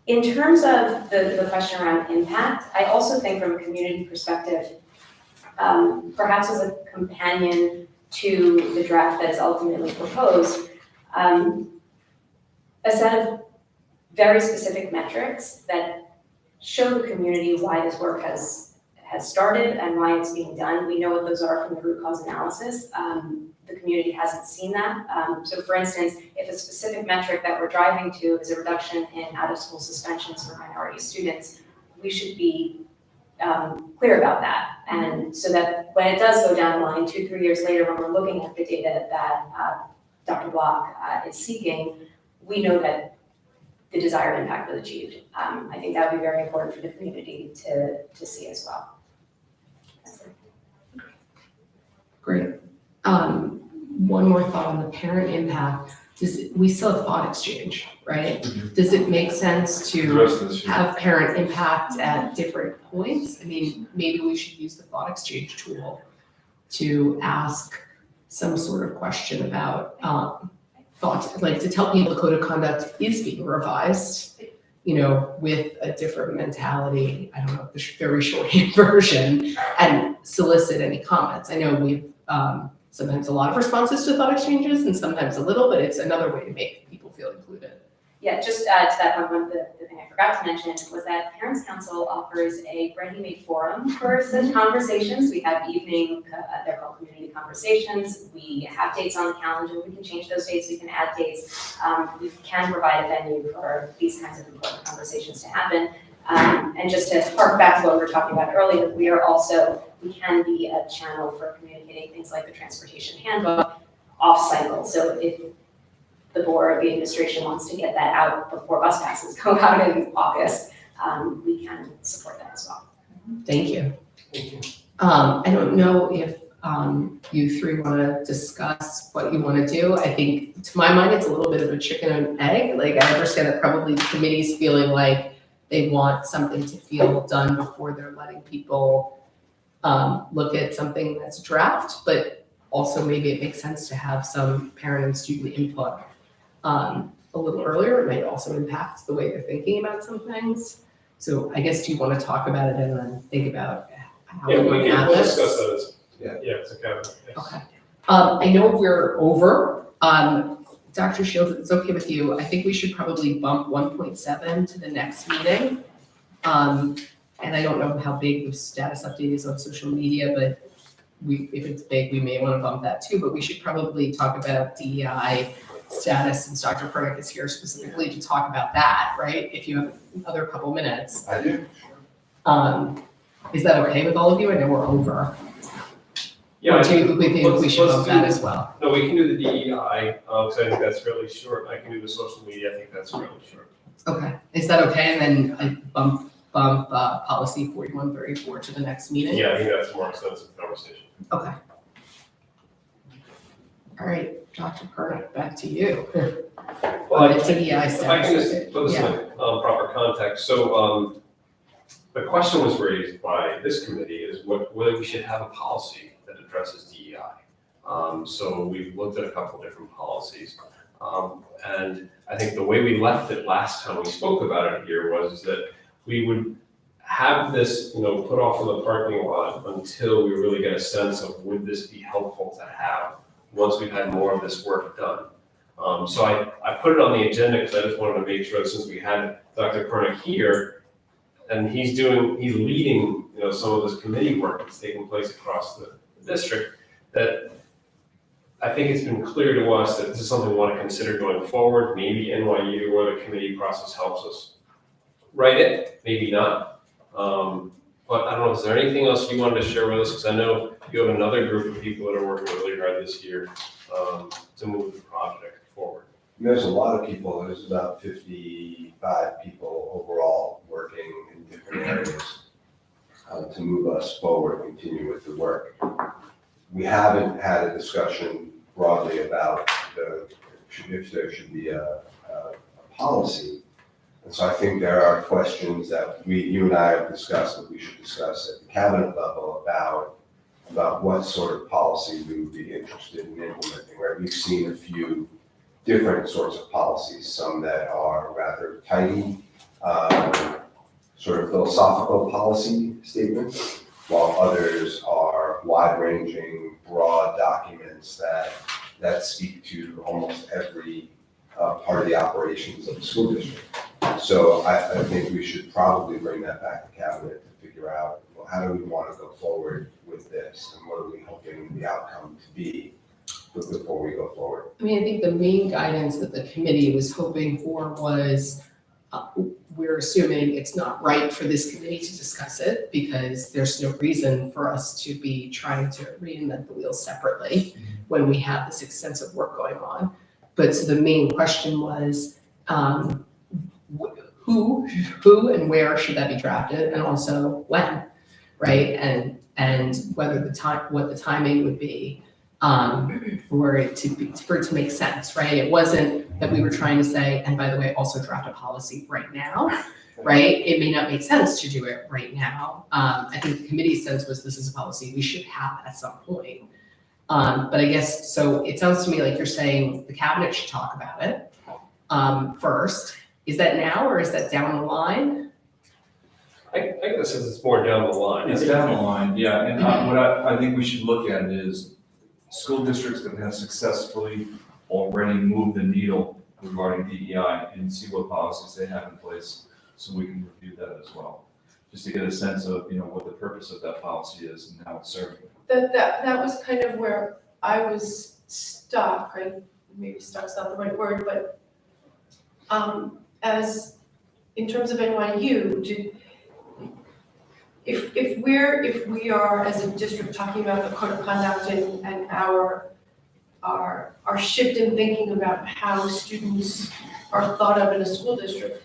In terms of the question around impact, I also think from a community perspective, perhaps as a companion to the draft that is ultimately proposed, a set of very specific metrics that show the community why this work has started and why it's being done. We know what those are from the root cause analysis. The community hasn't seen that. So for instance, if a specific metric that we're driving to is a reduction in out-of-school suspensions for minority students, we should be clear about that. And so that when it does go down the line, 2-3 years later, when we're looking at the data that Dr. Block is seeking, we know that the desired impact was achieved. I think that would be very important for the community to see as well. Great. One more thought on the parent impact. We still have thought exchange, right? Does it make sense The to rest of this year. have parent impact at different points? I mean, maybe we should use the thought exchange tool to ask some sort of question about thoughts, like to tell people the code of conduct is being revised, with a different mentality. I don't know, the very shorthand version, and solicit any comments. I know we've sometimes a lot of responses to thought exchanges and sometimes a little, but it's another way to make people feel included. Yeah, just to that point, the thing I forgot to mention was that Parents Council offers a ready-made forum for such conversations. We have evening, they're called community conversations. We have dates on the calendar. We can change those dates. We can add dates. We can provide a venue for these kinds of important conversations to happen. And just to hark back to what we were talking about earlier, we can be a channel for communicating things like the transportation handbook off cycle. So if the board or the administration wants to get that out before bus passes go out in August, we can support that as well. Thank you. Thank you. I don't know if you three want to discuss what you want to do. I think, to my mind, it's a little bit of a chicken and egg. Like, I understand that probably the committee's feeling like they want something to feel done before they're letting people look at something that's a draft, but also maybe it makes sense to have some parent and student input a little earlier. It might also impact the way they're thinking about some things. So I guess, do you want to talk about it and then think about how Yeah, we we can can, have we'll this? discuss that. Yeah. Yeah, it's a cabinet. Yes. Okay. I know we're over. Dr. Shields, if it's okay with you, I think we should probably bump 1.7 to the next meeting. And I don't know how big the status update is on social media, but if it's big, we may want to bump that too. But we should probably talk about DEI status, since Dr. Pernick is here specifically to talk about that, right? If you have another couple minutes. I do. Is that okay with all of you? I know we're over. Yeah, Or I do think, you think we should let's bump do- that as well? no, we can do the DEI, because I think that's fairly short. I can do the social media, I think that's fairly short. Okay, is that okay? And then I bump policy 4134 to the next meeting? Yeah, I think that's a more extensive conversation. Okay. All right, Dr. Pernick, back to you. Well, The DEI If I can just status. put this in proper context, so the question was raised by this committee is whether we should have a policy that addresses DEI. So we've looked at a couple different policies. And I think the way we left it last time we spoke about it here was that we would have this, put off in the parking lot until we really get a sense of would this be helpful to have once we've had more of this work done. So I put it on the agenda because I just wanted to make sure, since we had Dr. Pernick here, and he's leading, some of this committee work that's taking place across the district, that I think it's been clear to us that this is something we want to consider going forward. Maybe NYU or the committee process helps us write it, maybe not. But I don't know, is there anything else you wanted to share with us? Because I know you have another group of people that are working really hard this year to move the project forward. There's a lot of people, there's about 55 people overall working in different areas to move us forward, continue with the work. We haven't had a discussion broadly about if there should be a policy. And so I think there are questions that you and I have discussed that we should discuss at the cabinet level about what sort of policy we would be interested in implementing, right? We've seen a few different sorts of policies, some that are rather tidy, sort of philosophical policy statements, while others are wide-ranging, broad documents that speak to almost every part of the operations of the school district. So I think we should probably bring that back to cabinet to figure out, well, how do we want to go forward with this, and what are we hoping the outcome to be before we go forward? I mean, I think the main guidance that the committee was hoping for was, we're assuming it's not right for this committee to discuss it because there's no reason for us to be trying to reinvent the wheel separately when we have this extensive work going on. But so the main question was, who and where should that be drafted, and also when, right? And whether what the timing would be for it to make sense, right? It wasn't that we were trying to say, and by the way, also draft a policy right now, right? It may not make sense to do it right now. I think the committee's sense was this is a policy we should have at some point. But I guess, so it sounds to me like you're saying the cabinet should talk about it first. Is that now or is that down the line? I get the sense it's more down the line. It's down the line, yeah, and what I think we should look at is school districts that have successfully already moved the needle regarding DEI and see what policies they have in place, so we can review that as well. Just to get a sense of, what the purpose of that policy is and how it's serving. That was kind of where I was stuck, right? Maybe stuck's not the right word, but as in terms of NYU, if we are as a district talking about the code of conduct and our shift in thinking about how students are thought of in a school district,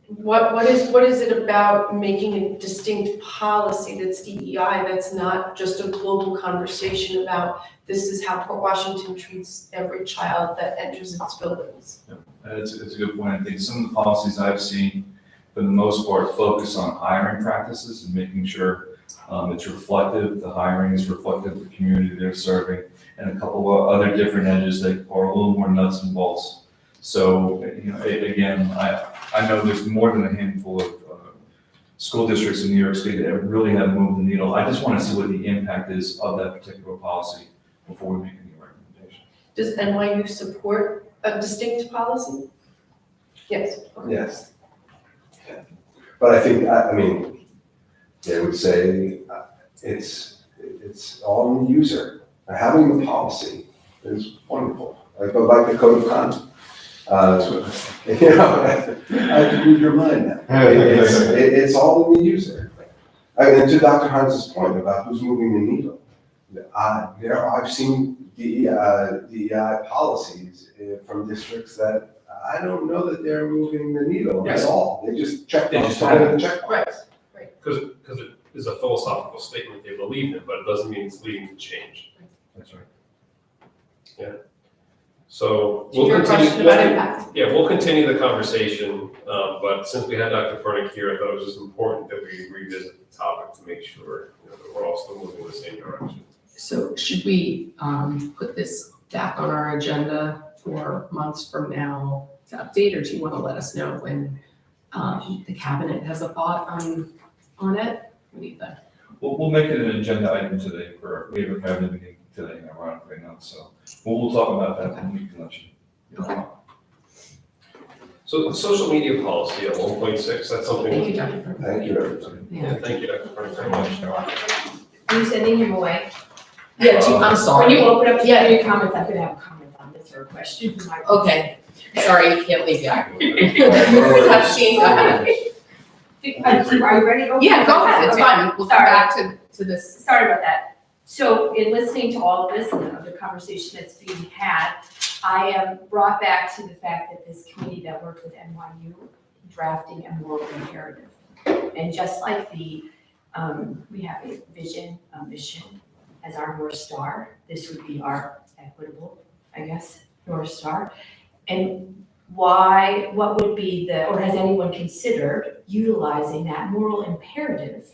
what is it about making a distinct policy that's DEI, that's not just a global conversation about this is how Port Washington treats every child that enters its buildings? It's a good point. I think some of the policies I've seen, for the most part, focus on hiring practices and making sure it's reflective, the hiring is reflective of the community they're serving, and a couple of other different edges that are a little more nuts and bolts. So, again, I know there's more than a handful of school districts in New York State that really have moved the needle. I just want to see what the impact is of that particular policy before we make any recommendation. Does NYU support a distinct policy? Yes. Okay. Yes. But I think, they would say it's all in the user. Having the policy is wonderful, like the code of conduct. I have to read your mind now. It's all in the user. And to Dr. Hans's point about who's moving the needle, I've seen DEI policies from districts that I don't know that they're moving the needle at all. They just check the checkbox. Right. Because it is a philosophical statement they believe in, but it doesn't mean it's leading to change. That's right. Yeah. So To we'll your continue. question about impact. Yeah, we'll continue the conversation, but since we had Dr. Pernick here, I thought it was just important that we revisit the topic to make sure, that we're all still moving in the same direction. So should we put this back on our agenda for months from now to update, or do you want to let us know when the cabinet has a thought on it? What do you think? We'll make it an agenda item today we have a cabinet meeting today, ironically enough, so we'll talk about that and we can let you know. Okay. So the social media policy at 1.6, that's something. Thank you, Dr. Furman. Thank you, everybody. Yeah, thank you, Dr. Pernick, very much. Are you sending him away? Yeah, I'm sorry. When you open up to your comments, I'm gonna have a comment on this or a question. Okay, sorry, you can't leave yet. Mrs. Epstein, go ahead. Are you ready? Okay. Yeah, go ahead, it's Okay. fine, we'll come Sorry. back to this. Sorry about that. So in listening to all of this and the conversation that's being had, I am brought back to the fact that this committee that worked with NYU drafting a moral imperative. And just like we have a vision, a mission as our North Star, this would be our equitable, I guess, North Star. And what would be or has anyone considered utilizing that moral imperative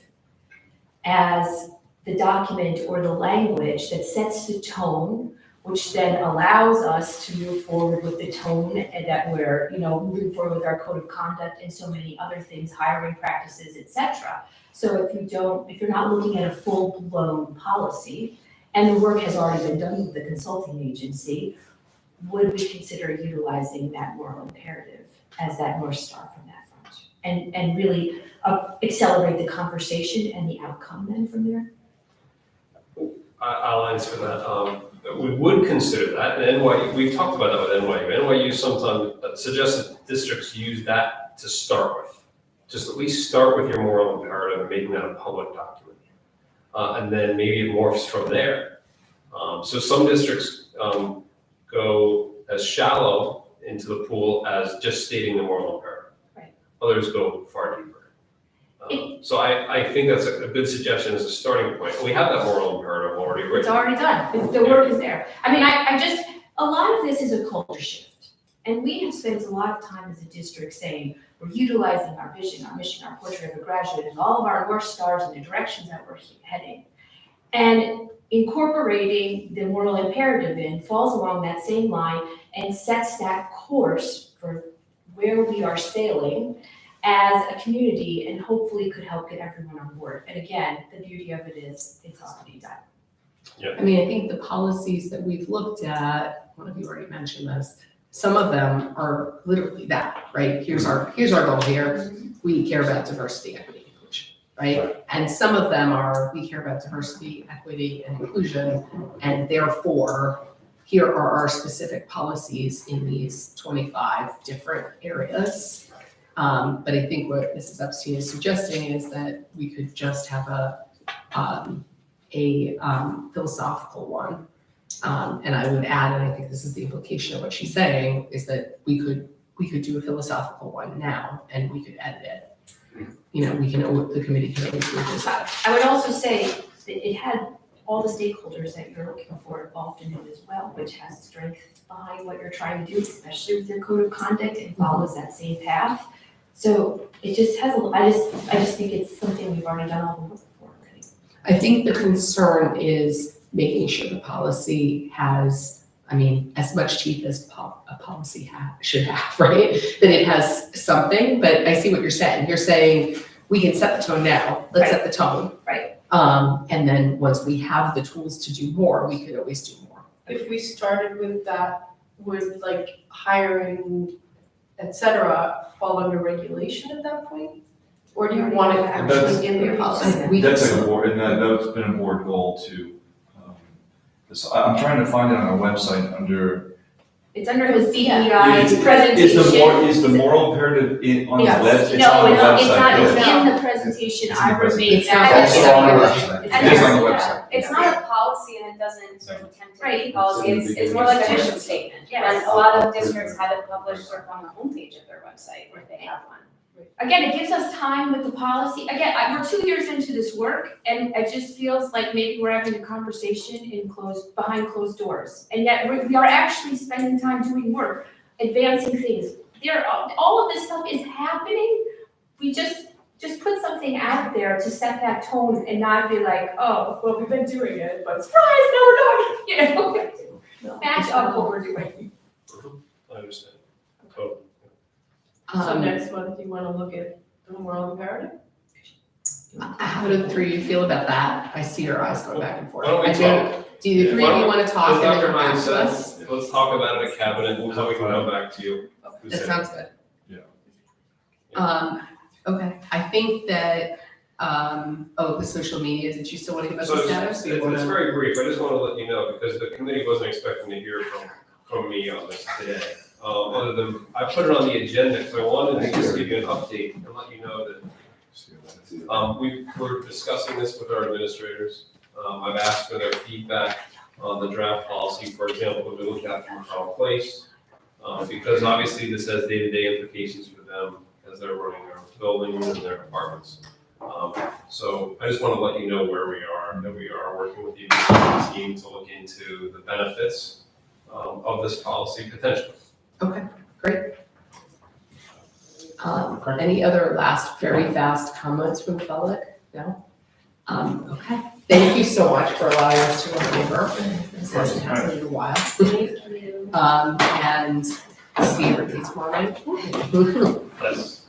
as the document or the language that sets the tone, which then allows us to move forward with the tone and that we're, moving forward with our code of conduct and so many other things, hiring practices, et cetera. So if you're not looking at a full-blown policy, and the work has already been done with the consulting agency, would we consider utilizing that moral imperative as that North Star from that front? And really accelerate the conversation and the outcome then from there? I'll answer that. We would consider that, and NYU, we've talked about that with NYU. NYU sometimes suggests that districts use that to start with. Just at least start with your moral imperative and making that a public document. And then maybe it morphs from there. So some districts go as shallow into the pool as just stating the moral imperative. Right. Others go far deeper. So I think that's a good suggestion as a starting point. We have that moral imperative already written. It's already done, the work is there. I mean, a lot of this is a culture shift. And we have spent a lot of time as a district saying, we're utilizing our vision, our mission, our portrait of a graduate, and all of our North Stars and the directions that we're heading. And incorporating the moral imperative in falls along that same line and sets that course for where we are sailing as a community, and hopefully could help get everyone on board. And again, the beauty of it is it's already done. I mean, I think the policies that we've looked at, one of you already mentioned this, some of them are literally that, right? Here's our goal here. We care about diversity, equity, and inclusion, right? And some of them are, we care about diversity, equity, and inclusion, and therefore, here are our specific policies in these 25 different areas. But I think what Mrs. Epstein is suggesting is that we could just have a philosophical one. And I would add, and I think this is the implication of what she's saying, is that we could do a philosophical one now and we could edit it. The committee can always move this out. I would also say that it had all the stakeholders that you're looking for involved in it as well, which has strength behind what you're trying to do, especially with your code of conduct, and follows that same path. So it just has I just think it's something we've already done all the work for already. I think the concern is making sure the policy has, as much teeth as a policy should have, right? That it has something, but I see what you're saying. You're saying we can set the tone now, let's set the tone. Right. And then once we have the tools to do more, we could always do more. If we started with that, would like hiring, et cetera, fall under regulation at that point? Or do you want it actually in your policy? That's like a board, and that's been a board goal to, I'm trying to find it on our website under. It's under the Is CEI presentation. Is the moral imperative on the Yes. web, it's No, on the website? it's not, good. it's in the presentation, It's in the I remade It's not that. It's on our website, And it is on the it's- website. It's not a policy and it doesn't sort of attempt to be Right. a policy, It's in the it's more like a beginning. mission statement. Yes. And a lot of districts have it published sort of on the homepage of their website if they have one. Again, it gives us time with the policy. Again, we're 2 years into this work, and it just feels like maybe we're having a conversation behind closed doors. And yet we are actually spending time doing work, advancing things. All of this stuff is happening. We just put something out there to set that tone and not be like, oh, well, we've been doing it, but surprise, no, we're not, you know. Match up what we're doing. I understand. Totally. So next month, you wanna look at the moral imperative? How do the three of you feel about that? I see your eyes going back and forth. Why don't we I talk? Do the three of you wanna talk and then Dr. come back Ryan to us? said, let's talk about it at cabinet, and how we can come back to you. That sounds good. Yeah. Okay, I think that, the social media, did you still wanna give us So a it's, status? Do you it's wanna- very brief, I just wanna let you know, because the committee wasn't expecting to hear from me on this today. Other than, I put it on the agenda, because I wanted to just give you an update and let you know that we're discussing this with our administrators. I've asked for their feedback on the draft policy, for example, if we look at McCall Place. Because obviously this has day-to-day implications for them as they're running their buildings and their departments. So I just want to let you know where we are, that we are working with the administrative team to look into the benefits of this policy potentially. Any other last very fast comments from the public? No? Okay, thank you so much for allowing us to run over. This hasn't happened in a while. Thank you. And see everybody tomorrow night. That's